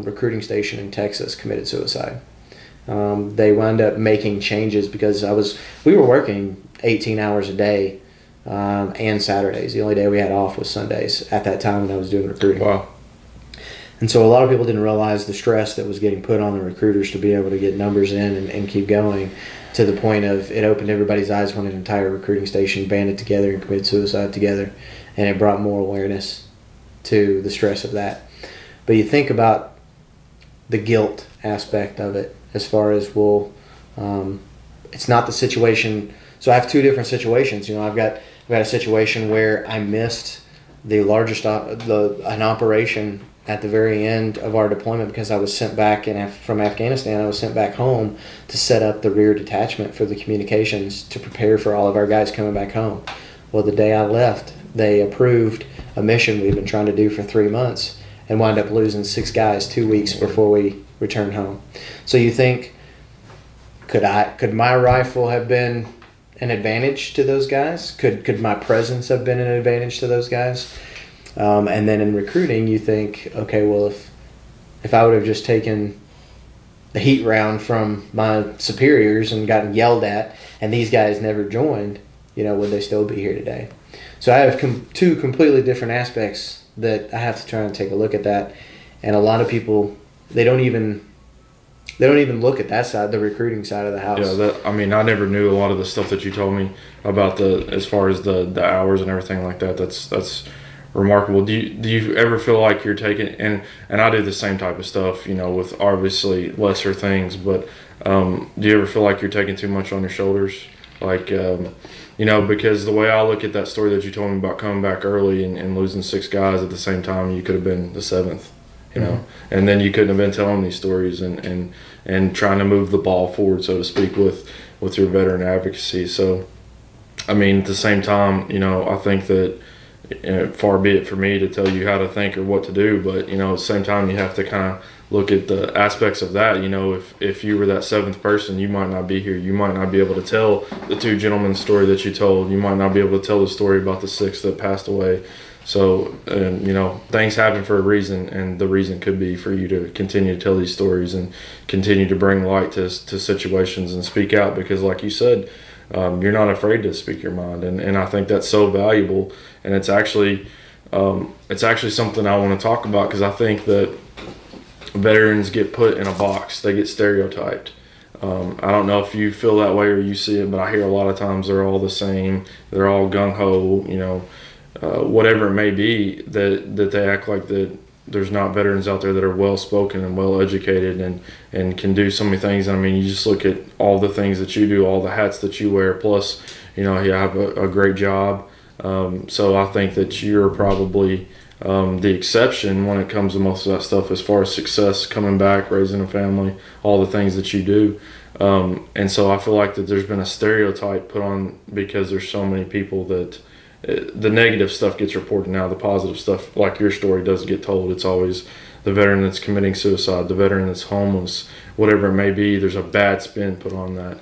recruiting station in Texas committed suicide. They wound up making changes because we were working 18 hours a day and Saturdays. The only day we had off was Sundays at that time when I was doing recruiting. Wow. And so a lot of people didn't realize the stress that was getting put on the recruiters to be able to get numbers in and keep going, to the point of it opened everybody's eyes when an entire recruiting station banded together and committed suicide together, and it brought more awareness to the stress of that. But you think about the guilt aspect of it as far as, it's not the situation. So I have 2 different situations. I've got a situation where I missed the largest an operation at the very end of our deployment because I was sent back from Afghanistan. I was sent back home to set up the rear detachment for the communications to prepare for all of our guys coming back home. Well, the day I left, they approved a mission we've been trying to do for 3 months and wound up losing 6 guys 2 weeks before we returned home. So you think Could my rifle have been an advantage to those guys? Could my presence have been an advantage to those guys? And then in recruiting, you think, okay, well, if I would have just taken the heat round from my superiors and gotten yelled at, and these guys never joined, would they still be here today? So I have two completely different aspects that I have to try and take a look at that. And a lot of people, they don't even look at that side, the recruiting side of the house. Yeah, I never knew a lot of the stuff that you told me about as far as the hours and everything like that. That's remarkable. Do you ever feel like you're taking, and I do the same type of stuff, with obviously lesser things, but do you ever feel like you're taking too much on your shoulders? Like, because the way I look at that story that you told me about coming back early and losing 6 guys at the same time, you could have been the 7th, and then you couldn't have been telling these stories and trying to move the ball forward, so to speak, with your veteran advocacy. So, at the same time, I think that, far be it for me to tell you how to think or what to do, but at the same time, you have to kind of look at the aspects of that. If you were that 7th person, you might not be here. You might not be able to tell the 2 gentlemen's story that you told. You might not be able to tell the story about the 6 that passed away. So, things happen for a reason, and the reason could be for you to continue to tell these stories and continue to bring light to situations and speak out, because like you said, you're not afraid to speak your mind, and I think that's so valuable. And it's actually something I want to talk about, because I think that veterans get put in a box. They get stereotyped. I don't know if you feel that way or you see it, but I hear a lot of times they're all the same. They're all gung-ho, whatever it may be, that they act like that there's not veterans out there that are well-spoken and well-educated and can do so many things. You just look at all the things that you do, all the hats that you wear, plus, you have a great job. So I think that you're probably the exception when it comes to most of that stuff, as far as success, coming back, raising a family, all the things that you do. And so I feel like that there's been a stereotype put on, because there's so many people that the negative stuff gets reported now. The positive stuff, like your story, doesn't get told. It's always the veteran that's committing suicide, the veteran that's homeless, whatever it may be. There's a bad spin put on that.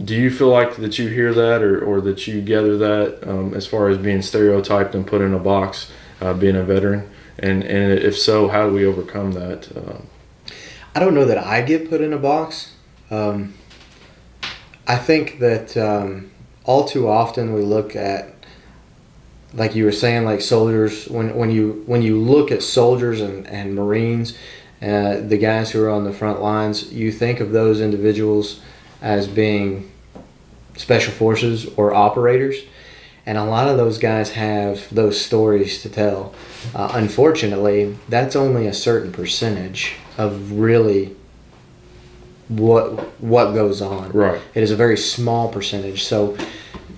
Do you feel like that you hear that, or that you gather that, as far as being stereotyped and put in a box, being a veteran? And if so, how do we overcome that? I don't know that I get put in a box. I think that all too often we look at, like you were saying, like soldiers, when you look at soldiers and Marines, the guys who are on the front lines, you think of those individuals as being special forces or operators, and a lot of those guys have those stories to tell. Unfortunately, that's only a certain percentage of really what goes on. Right. It is a very small percentage. So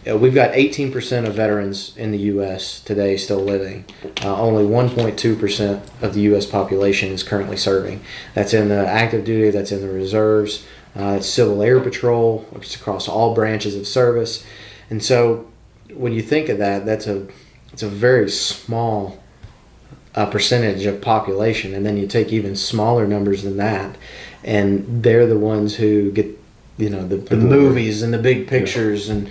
we've got 18% of veterans in the U.S. today still living. Only 1.2% of the U.S. population is currently serving. That's in the active duty, that's in the reserves, it's Civil Air Patrol, it's across all branches of service. And so when you think of that, it's a very small percentage of population. And then you take even smaller numbers than that, and they're the ones who get, the movies and the big pictures, and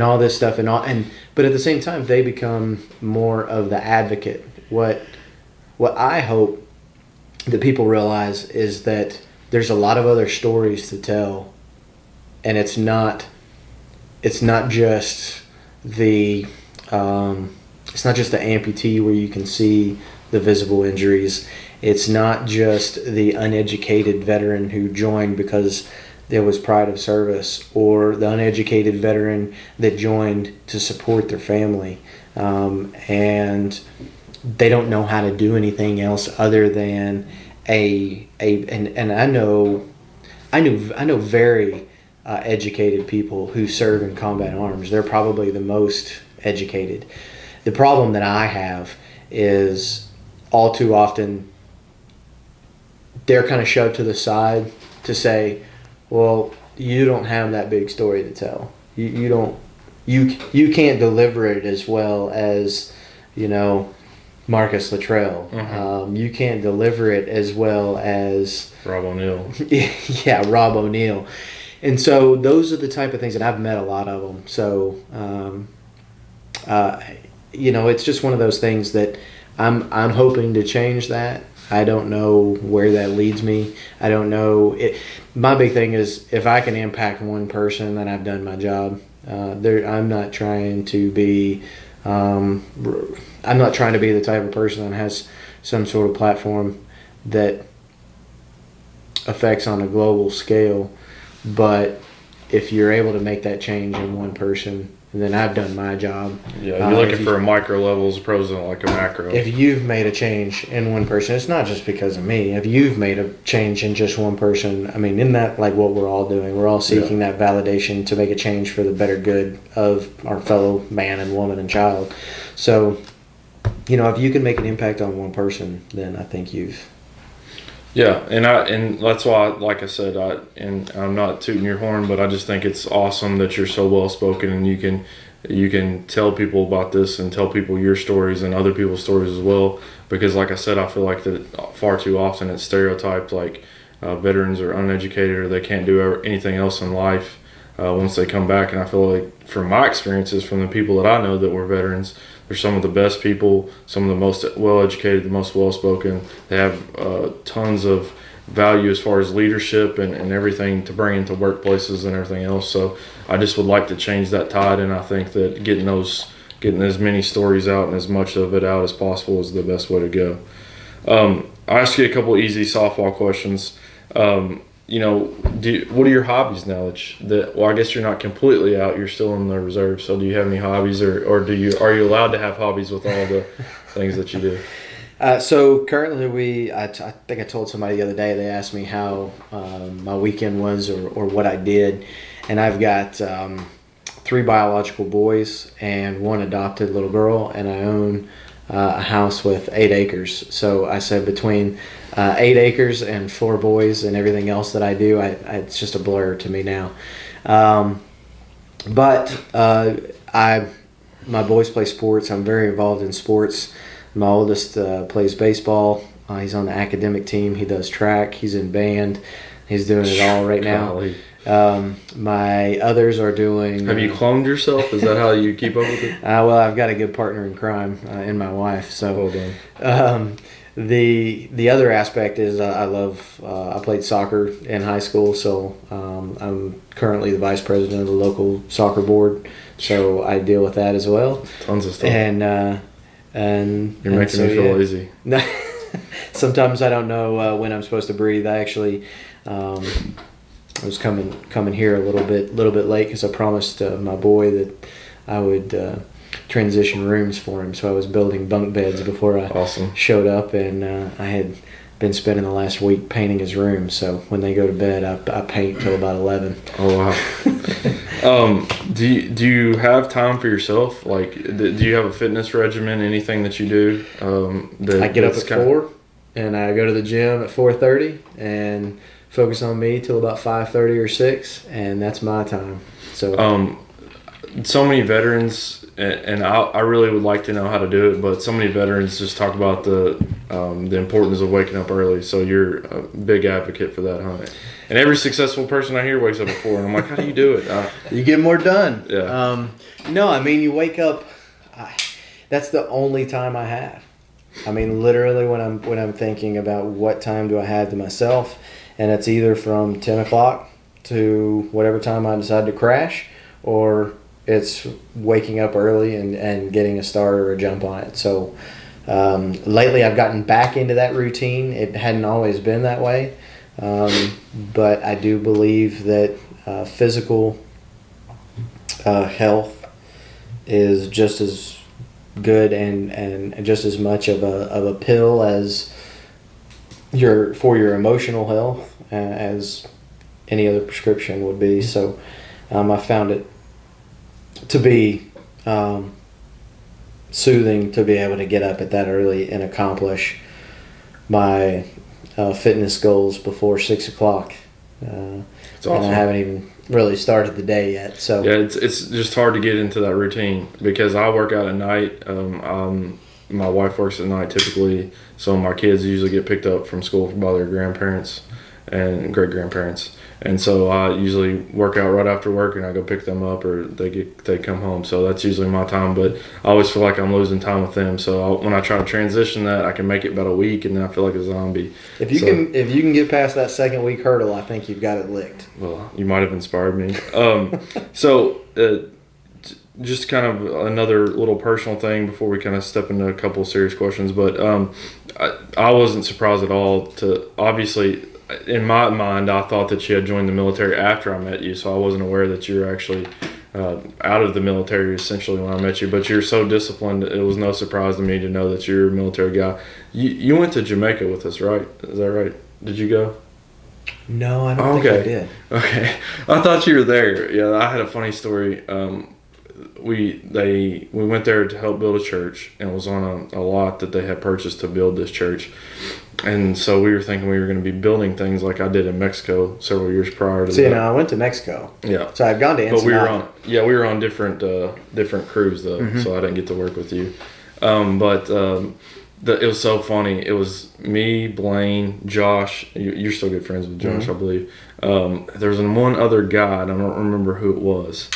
all this stuff, but at the same time they become more of the advocate. What I hope that people realize is that there's a lot of other stories to tell, and it's not just the amputee where you can see the visible injuries. It's not just the uneducated veteran who joined because there was pride of service, or the uneducated veteran that joined to support their family, and they don't know how to do anything else other than and I know very educated people who serve in combat arms. They're probably the most educated. The problem that I have is all too often they're kind of shoved to the side to say, well, you don't have that big story to tell. You can't deliver it as well as, Marcus Luttrell. Mm-hmm. You can't deliver it as well as Rob O'Neill. Yeah, Rob O'Neill. And so those are the type of things, and I've met a lot of them. So, uh, it's just one of those things that I'm hoping to change that. I don't know where that leads me. I don't know. My big thing is if I can impact one person, then I've done my job. I'm not trying to be. I'm not trying to be the type of person that has some sort of platform that affects on a global scale. But if you're able to make that change in one person, then I've done my job. Yeah, you're looking for a micro level as opposed to like a macro. If you've made a change in one person, it's not just because of me. If you've made a change in just one person, I mean, isn't that like what we're all doing? We're all seeking that validation to make a change for the better good of our fellow man and woman and child. So, if you can make an impact on one person, then I think you've. Yeah, and that's why, like I said, I'm not tooting your horn, but I just think it's awesome that you're so well spoken and you can tell people about this and tell people your stories and other people's stories as well. Because, like I said, I feel like that far too often it's stereotyped, like veterans are uneducated or they can't do anything else in life once they come back. And I feel like, from my experiences, from the people that I know that were veterans, they're some of the best people, some of the most well-educated, the most well-spoken. They have tons of value as far as leadership and everything to bring into workplaces and everything else. So I just would like to change that tide, and I think that getting as many stories out and as much of it out as possible is the best way to go. I'll ask you a couple easy softball questions. What are your hobbies now? Well, I guess you're not completely out. You're still in the reserve. So, do you have any hobbies, or are you allowed to have hobbies with all the things that you do? So currently, I think I told somebody the other day. They asked me how my weekend was, or what I did, and I've got 3 biological boys and 1 adopted little girl, and I own a house with 8 acres. So I said between 8 acres and 4 boys and everything else that I do, it's just a blur to me now. But my boys play sports. I'm very involved in sports. My oldest plays baseball. He's on the academic team. He does track. He's in band. He's doing it all right now. My others are doing. Have you cloned yourself? Is that how you keep up with it? Well, I've got a good partner in crime in my wife. So. Well done. The other aspect is I played soccer in high school, so I'm currently the vice president of the local soccer board, so I deal with that as well. Tons of stuff. And you're making me feel lazy. Sometimes I don't know when I'm supposed to breathe. I actually I was coming here a little bit late because I promised my boy that I would. Transition rooms for him, so I was building bunk beds before I showed up, and I had been spending the last week painting his room. So when they go to bed, I paint till about 11. Oh wow! Do you have time for yourself? Like, do you have a fitness regimen? Anything that you do? I get up at 4, and I go to the gym at 4:30, and focus on me till about 5:30 or 6, and that's my time. So so many veterans. And I really would like to know how to do it, but so many veterans just talk about the importance of waking up early. So you're a big advocate for that, huh? And every successful person I hear wakes up at 4, and I'm like, how do you do it? You get more done. Yeah. No, I mean, you wake up. That's the only time I have. I mean, literally, when I'm thinking about what time do I have to myself, and it's either from 10 o'clock to whatever time I decide to crash, or it's waking up early and getting a start or a jump on it. So lately I've gotten back into that routine. It hadn't always been that way. But I do believe that physical health is just as good and just as much of a pill as for your emotional health as any other prescription would be. So I found it to be soothing to be able to get up at that early and accomplish my fitness goals before 6 o'clock. It's awesome. And I haven't even really started the day yet. So yeah, it's just hard to get into that routine because I work out at night. My wife works at night typically, so my kids usually get picked up from school by their grandparents. and great grandparents. And so I usually work out right after work, and I go pick them up, or they come home. So that's usually my time. But I always feel like I'm losing time with them. So when I try to transition that, I can make it about a week, and then I feel like a zombie. If you can get past that second week hurdle, I think you've got it licked. Well, you might have inspired me. Just kind of another little personal thing before we kind of step into a couple of serious questions. But I wasn't surprised at all to, obviously, in my mind, I thought that you had joined the military after I met you, so I wasn't aware that you were actually out of the military essentially when I met you. But you're so disciplined, it was no surprise to me to know that you're a military guy. You went to Jamaica with us, right? Is that right? Did you go? No, I don't think I did. Okay. I thought you were there. Yeah, I had a funny story. We went there to help build a church, and it was on a lot that they had purchased to build this church. And so we were thinking we were going to be building things like I did in Mexico several years prior to that. See, now I went to Mexico. Yeah. So I've gone to Ensenada. But we were on different crews though, so I didn't get to work with you. It was so funny. It was me, Blaine, Josh. You're still good friends with Josh, I believe. There was one other guy, and I don't remember who it was.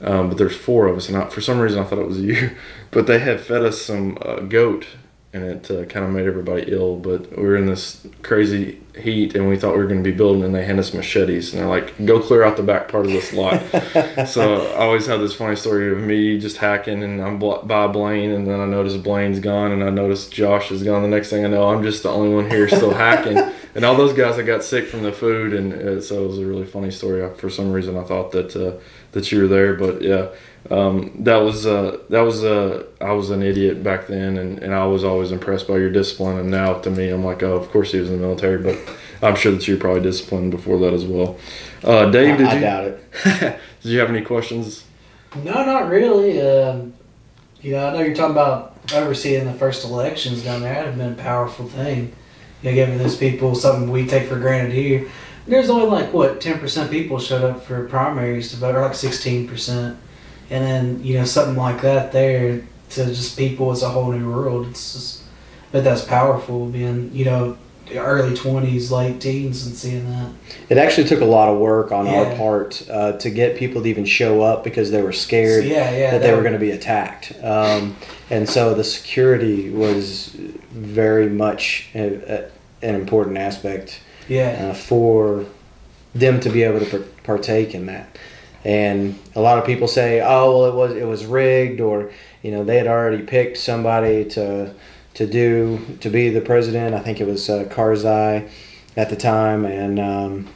But there's four of us, and for some reason I thought it was you. But they had fed us some goat, and it kind of made everybody ill. But we were in this crazy heat, and we thought we were going to be building, and they handed us machetes, and they're like, go clear out the back part of this lot. So I always have this funny story of me just hacking, and I'm by Blaine, and then I notice Blaine's gone, and I notice Josh is gone. The next thing I know, I'm just the only one here still hacking. And all those guys that got sick from the food, and so it was a really funny story. For some reason, I thought that you were there, but yeah, I was an idiot back then, and I was always impressed by your discipline. And now to me, I'm like, oh, of course he was in the military, but I'm sure that you were probably disciplined before that as well. Dave, I doubt it. Did you have any questions? No, not really. I know you're talking about overseeing the first elections down there. That'd have been a powerful thing. Giving those people something we take for granted here. There's only 10% people showed up for primaries to vote, or 16%. And then, something like that there to just people, it's a whole new world. It's just, but that's powerful being, early 20s, late teens and seeing that. It actually took a lot of work on our part to get people to even show up because they were scared that they were going to be attacked. And so the security was very much an important aspect for them to be able to partake in that. And a lot of people say, oh, well, it was rigged, or they had already picked somebody to be the president. I think it was Karzai at the time, and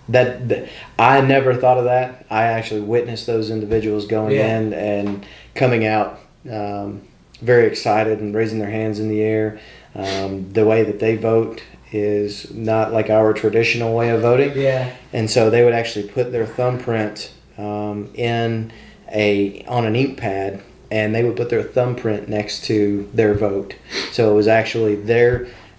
that I never thought of that. I actually witnessed those individuals going in and coming out very excited and raising their hands in the air. The way that they vote is not like our traditional way of voting. Yeah. And so they would actually put their thumbprint on an ink pad, and they would put their thumbprint next to their vote. So it was actually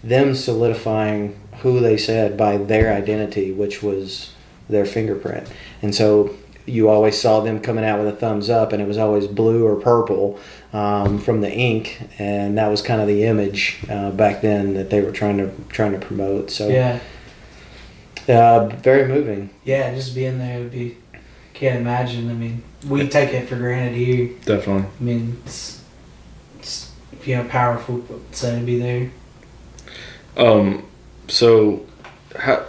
them solidifying who they said by their identity, which was their fingerprint. And so you always saw them coming out with a thumbs up, and it was always blue or purple from the ink, and that was kind of the image back then that they were trying to promote. So very moving. Yeah, just being there would be. Can't imagine. I mean, we take it for granted here. Definitely. I mean, it's powerful to be there. So I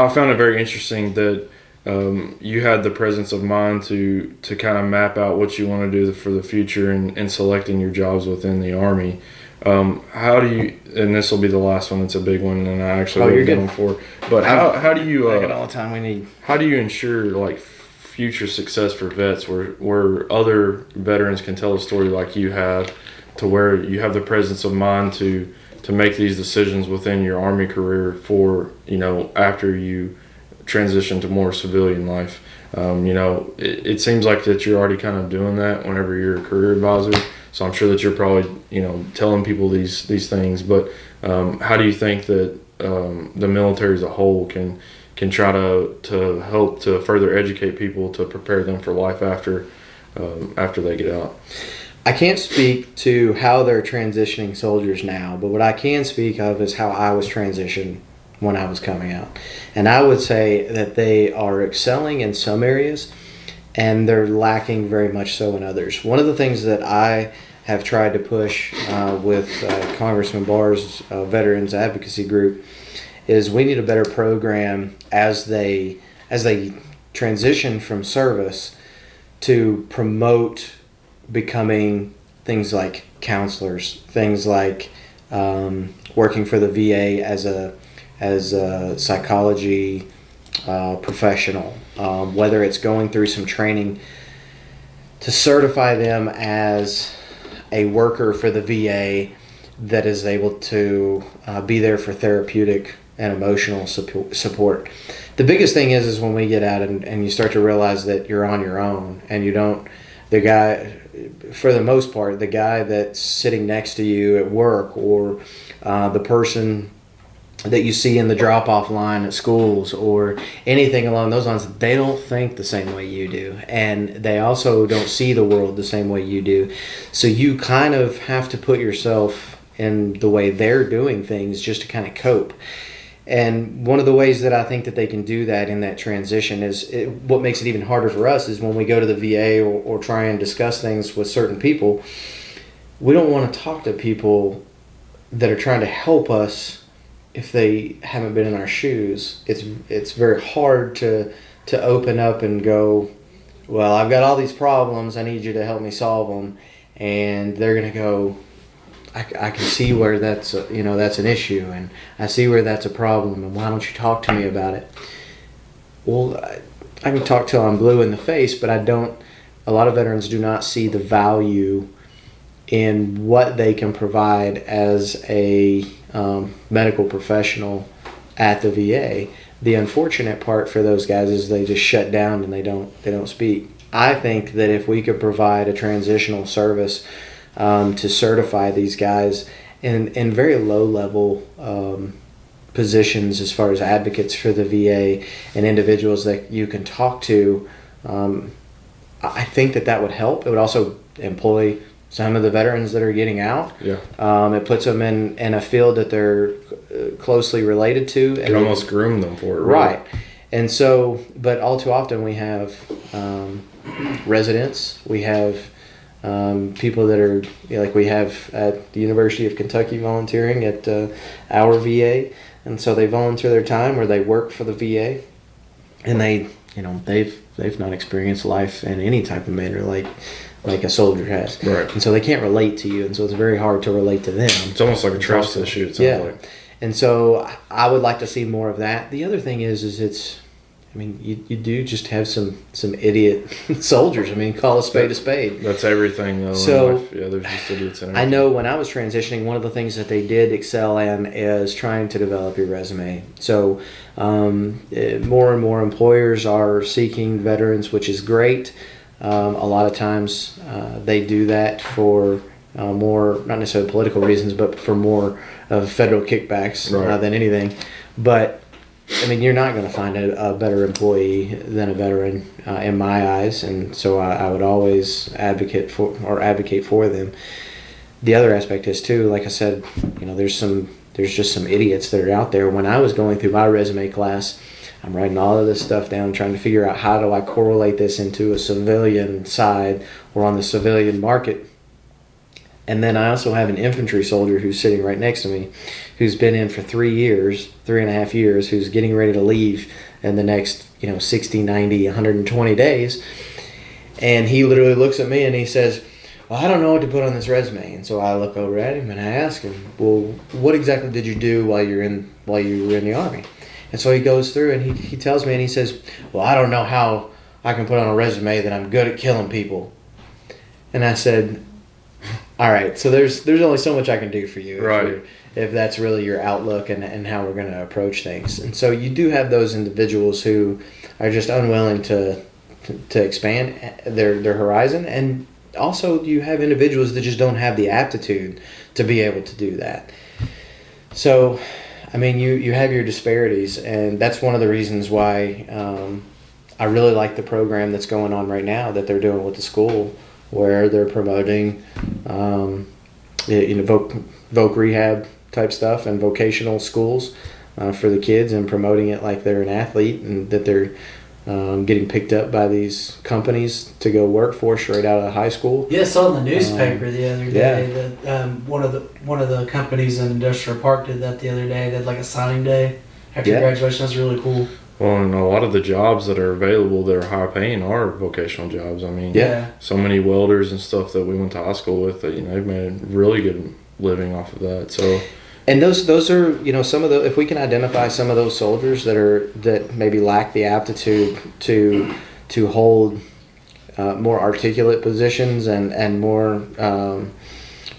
found it very interesting that you had the presence of mind to kind of map out what you want to do for the future and selecting your jobs within the Army. How do you? And this will be the last one. It's a big one, and I actually you're going for. But how do you? I got all the time we need. How do you ensure future success for vets, where other veterans can tell a story like you have, to where you have the presence of mind to make these decisions within your Army career for after you transition to more civilian life. It seems like that you're already kind of doing that whenever you're a career advisor. So I'm sure that you're probably telling people these things. But how do you think that the military as a whole can try to help to further educate people to prepare them for life after they get out? I can't speak to how they're transitioning soldiers now, but what I can speak of is how I was transitioned when I was coming out. And I would say that they are excelling in some areas and they're lacking very much so in others. One of the things that I have tried to push with Congressman Barr's Veterans Advocacy Group is we need a better program as they transition from service to promote becoming things like counselors, things like working for the VA as a psychology professional, whether it's going through some training to certify them as a worker for the VA that is able to be there for therapeutic and emotional support. The biggest thing is when we get out and you start to realize that you're on your own and you don't, the guy, for the most part, the guy that's sitting next to you at work or the person that you see in the drop-off line at schools or anything along those lines, they don't think the same way you do. And they also don't see the world the same way you do. So you kind of have to put yourself in the way they're doing things just to kind of cope. And one of the ways that I think that they can do that in that transition is what makes it even harder for us is when we go to the VA or try and discuss things with certain people, we don't want to talk to people that are trying to help us if they haven't been in our shoes. It's very hard to open up and go, well, I've got all these problems, I need you to help me solve them. And they're going to go, I can see where that's an issue, and I see where that's a problem, and why don't you talk to me about it? Well, I can talk till I'm blue in the face, but a lot of veterans do not see the value in what they can provide as a medical professional at the VA. The unfortunate part for those guys is they just shut down and they don't speak. I think that if we could provide a transitional service to certify these guys in very low level positions as far as advocates for the VA and individuals that you can talk to, I think that would help. It would also employ some of the veterans that are getting out. Yeah. It puts them in a field that they're closely related to. You can almost groom them for it. Right. And so, but all too often we have residents, we have people that are, like we have at the University of Kentucky volunteering at our VA. And so they volunteer their time where they work for the VA, and they've not experienced life in any type of manner like a soldier has. Right. And so they can't relate to you, and so it's very hard to relate to them. It's almost like a trust issue, it sounds like. And so I would like to see more of that. The other thing is you do just have some idiot soldiers. Call a spade a spade. That's everything, though. So, in life. Yeah, there's just idiots in everything. I know when I was transitioning, one of the things that they did excel in is trying to develop your resume. So more and more employers are seeking veterans, which is great. A lot of times they do that for more, not necessarily political reasons, but for more of federal kickbacks than anything. But you're not going to find a better employee than a veteran in my eyes, and so I would always advocate for them. The other aspect is too, like I said, there's just some idiots that are out there. When I was going through my resume class, I'm writing all of this stuff down, trying to figure out how do I correlate this into a civilian side or on the civilian market. And then I also have an infantry soldier who's sitting right next to me, who's been in for 3.5 years, who's getting ready to leave in the next 60, 90, 120 days. And he literally looks at me and he says, well, I don't know what to put on this resume. And so I look over at him and I ask him, well, what exactly did you do while you were in the Army? And so he goes through and he tells me, and he says, well, I don't know how I can put on a resume that I'm good at killing people. And I said, all right, so there's only so much I can do for you if that's really your outlook and how we're going to approach things. And so you do have those individuals who are just unwilling to expand their horizon, and also you have individuals that just don't have the aptitude to be able to do that. So, you have your disparities, and that's one of the reasons why I really like the program that's going on right now that they're doing with the school, where they're promoting voc rehab type stuff and vocational schools. for the kids and promoting it like they're an athlete, and that they're getting picked up by these companies to go work for straight out of high school. Yeah, I saw in the newspaper the other day that one of the companies in Industrial Park did that the other day. They had like a signing day after graduation. That's really cool. Well, and a lot of the jobs that are available that are high paying are vocational jobs. I mean, so many welders and stuff that we went to high school with that, they've made a really good living off of that. So, and those are, some of the, if we can identify some of those soldiers that maybe lack the aptitude to hold more articulate positions and more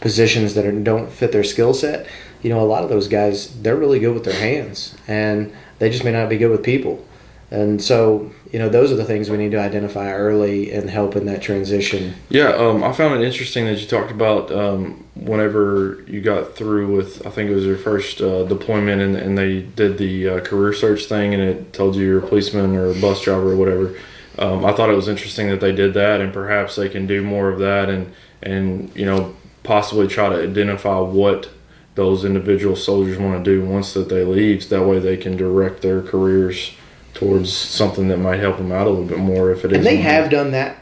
positions that don't fit their skill set. A lot of those guys, they're really good with their hands, and they just may not be good with people. And so, those are the things we need to identify early and help in that transition. Yeah, I found it interesting that you talked about whenever you got through with, I think it was your first deployment, and they did the career search thing, and it told you you're a policeman or a bus driver or whatever. I thought it was interesting that they did that, and perhaps they can do more of that and possibly try to identify what those individual soldiers want to do once that they leave. So that way they can direct their careers towards something that might help them out a little bit more if it is. And they have done that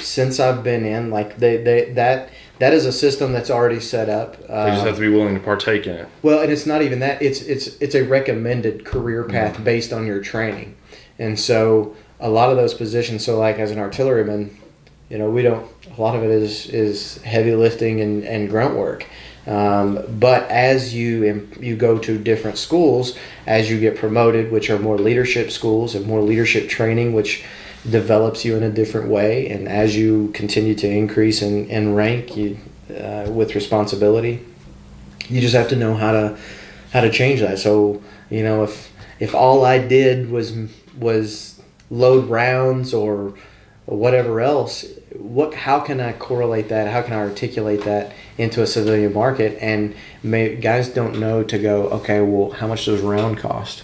since I've been in. Like that is a system that's already set up. They just have to be willing to partake in it. Well, and it's not even that. It's a recommended career path based on your training. And so a lot of those positions, so like as an artilleryman, we don't, a lot of it is heavy lifting and grunt work. But as you go to different schools, as you get promoted, which are more leadership schools and more leadership training, which develops you in a different way, and as you continue to increase in rank with responsibility, you just have to know how to change that. So if all I did was load rounds or whatever else, how can I correlate that? How can I articulate that into a civilian market? And guys don't know to go, okay, well, how much does a round cost?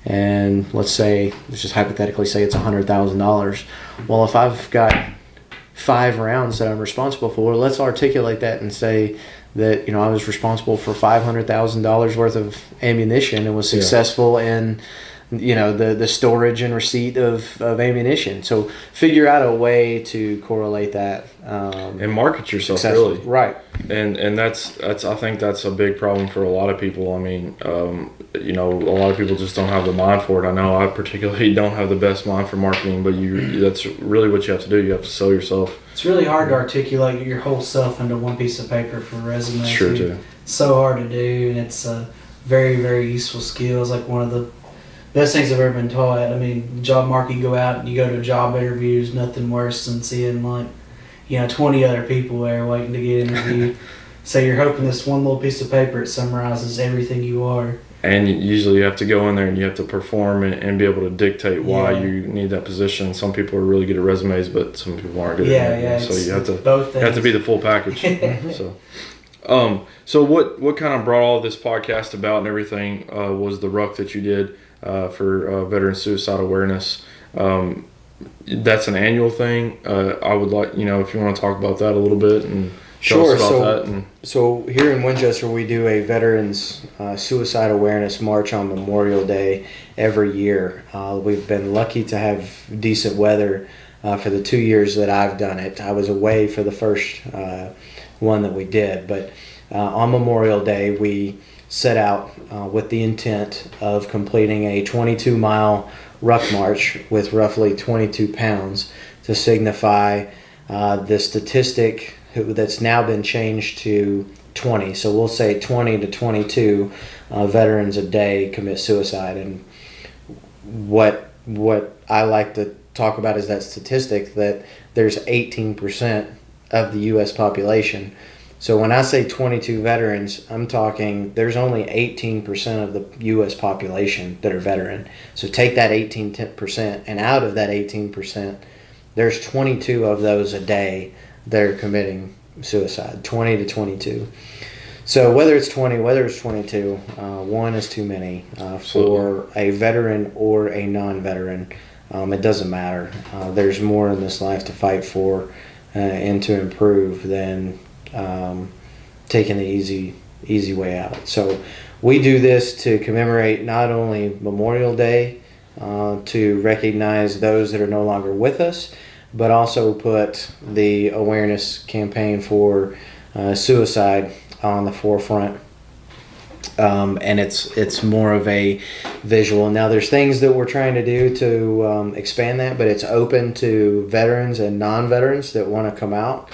And let's just hypothetically say it's $100,000. Well, if I've got 5 rounds that I'm responsible for, let's articulate that and say that I was responsible for $500,000 worth of ammunition and was successful in the storage and receipt of ammunition. So figure out a way to correlate that and market yourself really, right? And that's I think that's a big problem for a lot of people. I mean, a lot of people just don't have the mind for it. I know I particularly don't have the best mind for marketing, but that's really what you have to do. You have to sell yourself. It's really hard to articulate your whole self into one piece of paper for a resume. It's true too. It's so hard to do, and it's a very, very useful skill. It's like one of the best things I've ever been taught. I mean, job market, you go out and you go to job interviews, nothing worse than seeing 20 other people there waiting to get interviewed. So you're hoping this one little piece of paper, it summarizes everything you are. And usually you have to go in there and you have to perform and be able to dictate why you need that position. Some people are really good at resumes, but some people aren't good at it. So you have to be the full package. So what kind of brought all this podcast about and everything was the ruck that you did for veteran suicide awareness. That's an annual thing. I would like, if you want to talk about that a little bit and tell us about that. So here in Winchester, we do a Veterans Suicide Awareness March on Memorial Day every year. We've been lucky to have decent weather for the 2 years that I've done it. I was away for the first one that we did, but on Memorial Day, we set out with the intent of completing a 22-mile ruck march with roughly 22 pounds to signify the statistic that's now been changed to 20. So we'll say 20 to 22 veterans a day commit suicide. And what I like to talk about is that statistic that there's 18% of the U.S. population. So when I say 22 veterans, I'm talking there's only 18% of the U.S. population that are veteran. So take that 18%, and out of that 18%, there's 22 of those a day that are committing suicide, 20 to 22. So whether it's 20, whether it's 22, one is too many for a veteran or a non-veteran. It doesn't matter. There's more in this life to fight for and to improve than taking the easy way out. So we do this to commemorate not only Memorial Day, to recognize those that are no longer with us, but also put the awareness campaign for suicide on the forefront. And it's more of a visual. Now there's things that we're trying to do to expand that, but it's open to veterans and non-veterans that want to come out.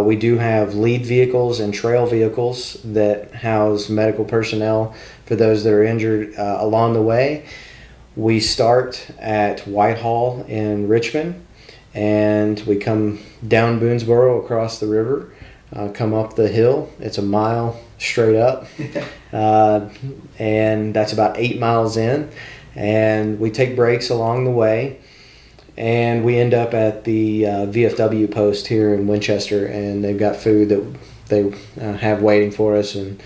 We do have lead vehicles and trail vehicles that house medical personnel for those that are injured along the way. We start at Whitehall in Richmond, and we come down Boonesboro across the river, come up the hill. It's a mile straight up, and that's about 8 miles in. And we take breaks along the way, and we end up at the VFW post here in Winchester, and they've got food that they have waiting for us, and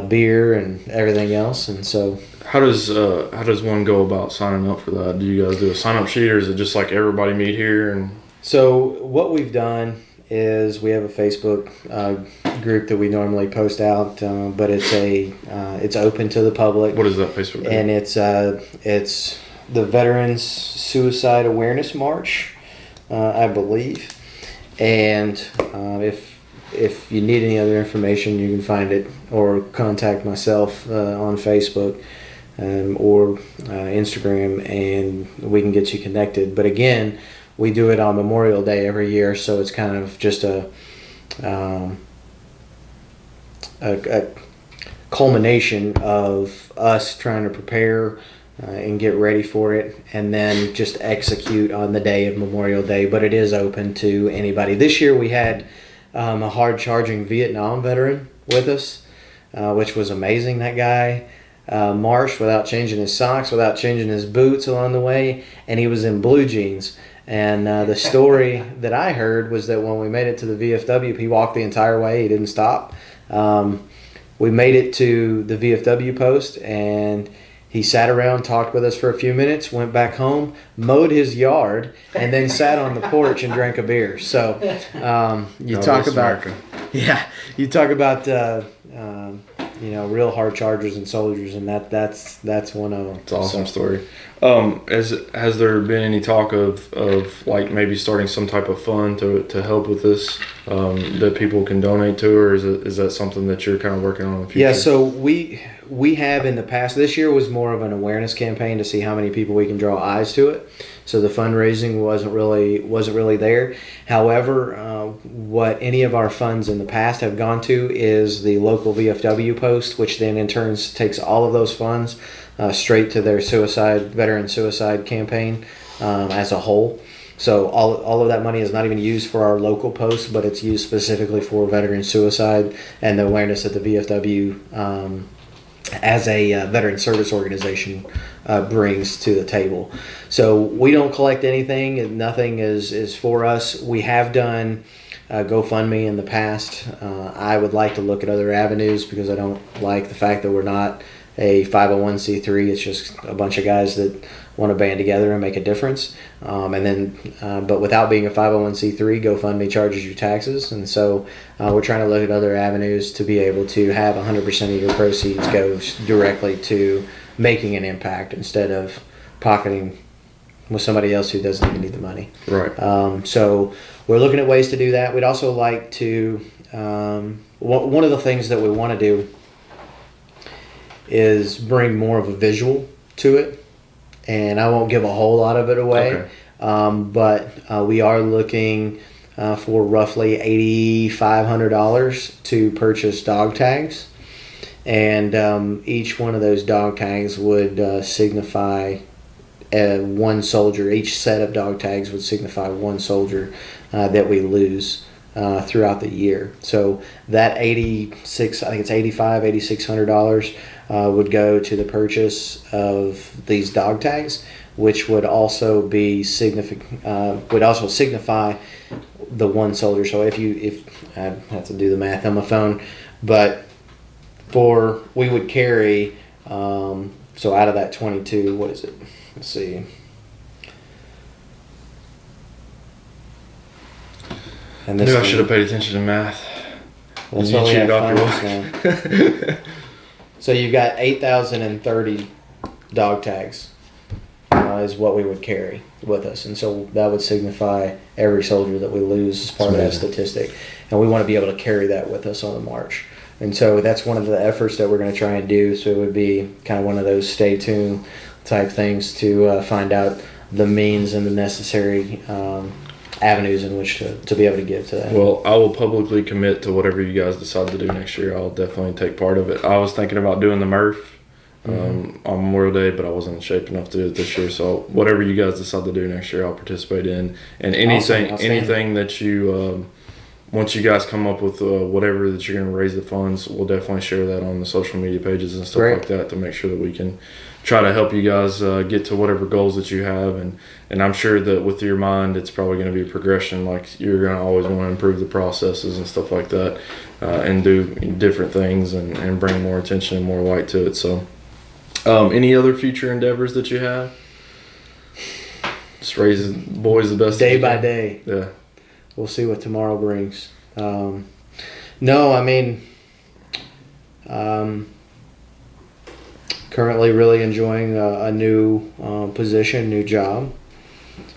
beer and everything else. And so how does one go about signing up for that? Do you guys do a sign up sheet, or is it just like everybody meet here? And so what we've done is we have a Facebook group that we normally post out, but it's open to the public. What is that Facebook group? And it's the Veterans Suicide Awareness March, I believe. And if you need any other information, you can find it or contact myself on Facebook or Instagram, and we can get you connected. But again, we do it on Memorial Day every year, so it's kind of just a culmination of us trying to prepare and get ready for it, and then just execute on the day of Memorial Day. But it is open to anybody. This year we had a hard-charging Vietnam veteran with us, which was amazing. That guy marched without changing his socks, without changing his boots along the way, and he was in blue jeans. And the story that I heard was that when we made it to the VFW, he walked the entire way. He didn't stop. We made it to the VFW post, and he sat around, talked with us for a few minutes, went back home, mowed his yard, and then sat on the porch and drank a beer. So talk about America. you talk about real hard chargers and soldiers, and that's one of them. It's an awesome story. Has there been any talk of like maybe starting some type of fund to help with this that people can donate to, or is that something that you're kind of working on in the future? Yeah, so we have in the past. This year was more of an awareness campaign to see how many people we can draw eyes to it. So the fundraising wasn't really there. However, what any of our funds in the past have gone to is the local VFW post, which then in turn takes all of those funds straight to their veteran suicide campaign as a whole. So all of that money is not even used for our local post, but it's used specifically for veteran suicide and the awareness that the VFW as a veteran service organization brings to the table. So we don't collect anything, and nothing is for us. We have done GoFundMe in the past. I would like to look at other avenues because I don't like the fact that we're not a 501c3. It's just a bunch of guys that want to band together and make a difference. But without being a 501c3, GoFundMe charges you taxes. And so we're trying to look at other avenues to be able to have 100% of your proceeds go directly to making an impact instead of pocketing with somebody else who doesn't even need the money. Right. So we're looking at ways to do that. We'd also like to, one of the things that we want to do is bring more of a visual to it, and I won't give a whole lot of it away. Okay. But we are looking for roughly $8,500 to purchase dog tags, and each one of those dog tags would signify one soldier. Each set of dog tags would signify one soldier that we lose throughout the year. So that $8,600 would go to the purchase of these dog tags, which would also be signify the one soldier. So if I have to do the math on my phone, but we would carry so out of that 22, what is it? Let's see. I knew I should have paid attention to math. That's You why we cheated have off phones your now. So you've got 8,030 dog tags is what we would carry with us. And so that would signify every soldier that we lose as part of that amazing. statistic. And we want to be able to carry that with us on the march. And so that's one of the efforts that we're going to try and do. So it would be kind of one of those stay tuned type things to find out the means and the necessary avenues in which to be able to give to that. Well, I will publicly commit to whatever you guys decide to do next year. I'll definitely take part of it. I was thinking about doing the Murph on Memorial Day, but I wasn't in shape enough to do it this year. So whatever you guys decide to do next year, I'll participate in. And anything, Awesome. anything that you once you guys come up with whatever that you're going to raise the funds, we'll definitely share that on the social media pages and stuff like that to make sure that we can try to help you guys get to whatever goals that you have. And I'm sure that with your mind, it's probably going to be a progression. Like you're going to always want to improve the processes and stuff like that and do different things and bring more attention and more light to it. So any other future endeavors that you have? Just raise boys the best Day by day. Yeah. We'll see what tomorrow brings. No, I mean, currently really enjoying a new position, new job.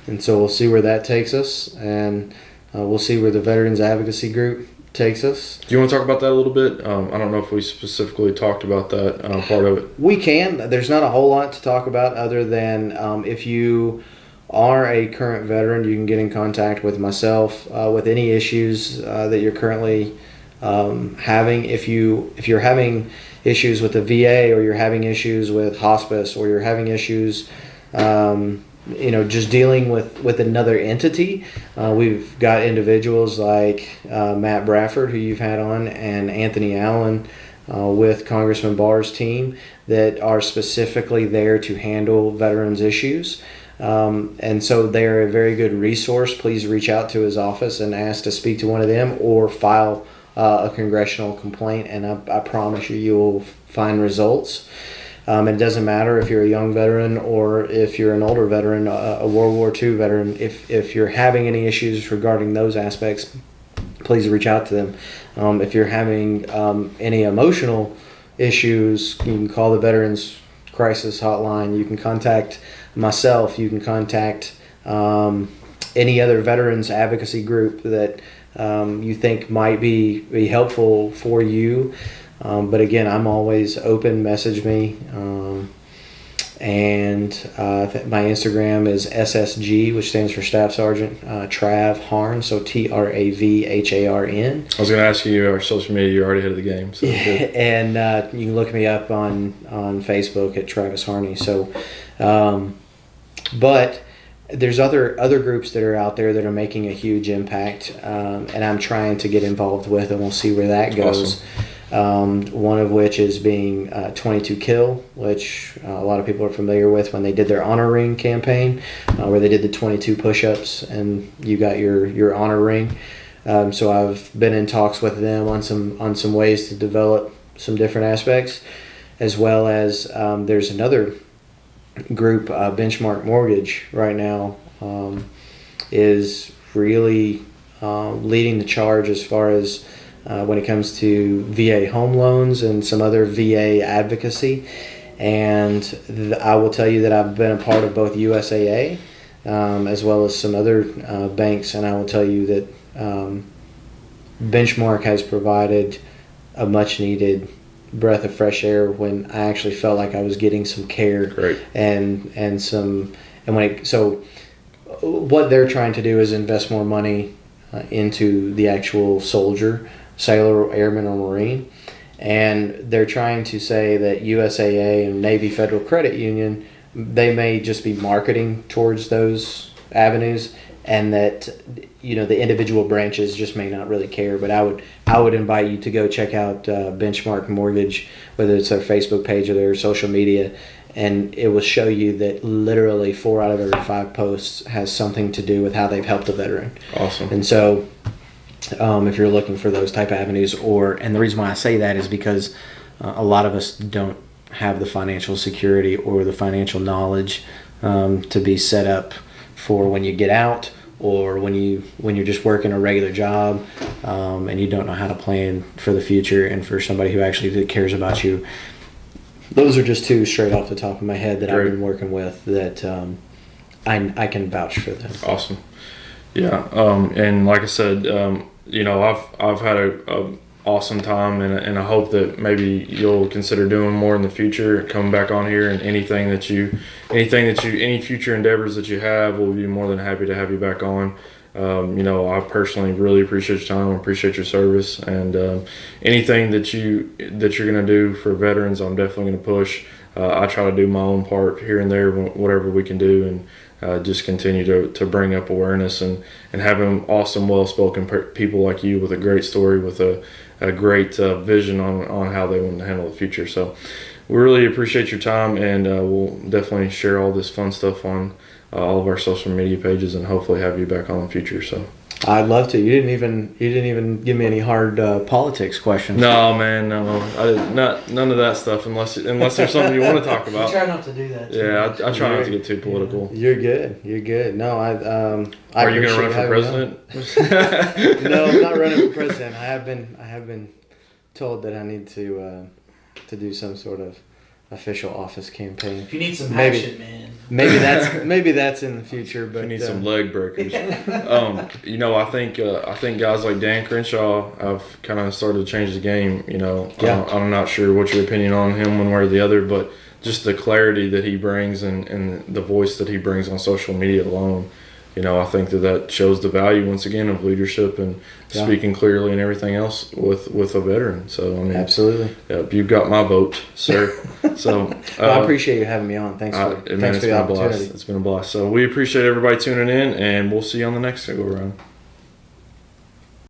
And so we'll see where that takes us. And we'll see where the Veterans Advocacy Group takes us. Do you want to talk about that a little bit? I don't know if we specifically talked about that part of it. We can. There's not a whole lot to talk about other than if you are a current veteran, you can get in contact with myself with any issues that you're currently having. If you're having issues with the VA, or you're having issues with hospice, or you're having issues, just dealing with another entity, we've got individuals like Matt Bradford, who you've had on, and Anthony Allen with Congressman Barr's team that are specifically there to handle veterans issues. And so they're a very good resource. Please reach out to his office and ask to speak to one of them, or file a congressional complaint, and I promise you'll find results. It doesn't matter if you're a young veteran or if you're an older veteran, a World War II veteran. If you're having any issues regarding those aspects, please reach out to them. If you're having any emotional issues, you can call the Veterans Crisis Hotline. You can contact myself. You can contact any other veterans advocacy group that you think might be helpful for you. But again, I'm always open. Message me. And my Instagram is SSG, which stands for Staff Sergeant Trav Harn, so TRAVHARN. I was going to ask you our social media. You're already ahead of the game. So and you can look me up on Facebook at Travis Harney. So, but there's other groups that are out there that are making a huge impact, and I'm trying to get involved with, and we'll see where that goes. Awesome. One of which is being 22 Kill, which a lot of people are familiar with when they did their honor ring campaign, where they did the 22 push-ups and you got your honor ring. So I've been in talks with them on some ways to develop some different aspects, as well as there's another group, Benchmark Mortgage, right now is really leading the charge as far as when it comes to VA home loans and some other VA advocacy. And I will tell you that I've been a part of both USAA as well as some other banks, and I will tell you that Benchmark has provided a much needed breath of fresh air when I actually felt like I was getting some care. Great. So what they're trying to do is invest more money into the actual soldier, sailor, airman, or Marine, and they're trying to say that USAA and Navy Federal Credit Union, they may just be marketing towards those avenues, and that the individual branches just may not really care. But I would invite you to go check out Benchmark Mortgage, whether it's their Facebook page or their social media, and it will show you that literally 4 out of every 5 posts has something to do with how they've helped a veteran. Awesome. And so if you're looking for those type of avenues, and the reason why I say that is because a lot of us don't have the financial security or the financial knowledge to be set up for when you get out, or when you're just working a regular job, and you don't know how to plan for the future and for somebody who actually cares about you. Those are just two straight off the top of my head that I've been working with that I can vouch for them. Awesome. Yeah. And like I said, I've had a awesome time, and I hope that maybe you'll consider doing more in the future, coming back on here, and any future endeavors that you have, we'll be more than happy to have you back on. I personally really appreciate your time, appreciate your service, and anything that you're going to do for veterans, I'm definitely going to push. I try to do my own part here and there, whatever we can do, and just continue to bring up awareness and having awesome, well-spoken people like you with a great story, with a great vision on how they want to handle the future. So we really appreciate your time, and we'll definitely share all this fun stuff on all of our social media pages, and hopefully have you back on in the future. So I'd love to. You didn't even give me any hard politics questions. No, man, no. I did none of that stuff unless there's something you want to talk about. I try not to do that. Yeah, I try not to get too political. You're good. No, Are you going to run for president? No, I'm not running for president. I have been told that I need to do some sort of official office campaign. If you need some action, man. Maybe that's in the future. But you need some leg breakers. I think guys like Dan Crenshaw have kind of started to change the game. I'm not sure what your opinion on him, one way or the other, but just the clarity that he brings and the voice that he brings on social media alone. I think that shows the value once again of leadership and speaking clearly and everything else with a veteran. So absolutely, you've got my vote, sir. So I appreciate you having me on. Thanks for the opportunity. It's been a blast. So we appreciate everybody tuning in, and we'll see you on the next go around.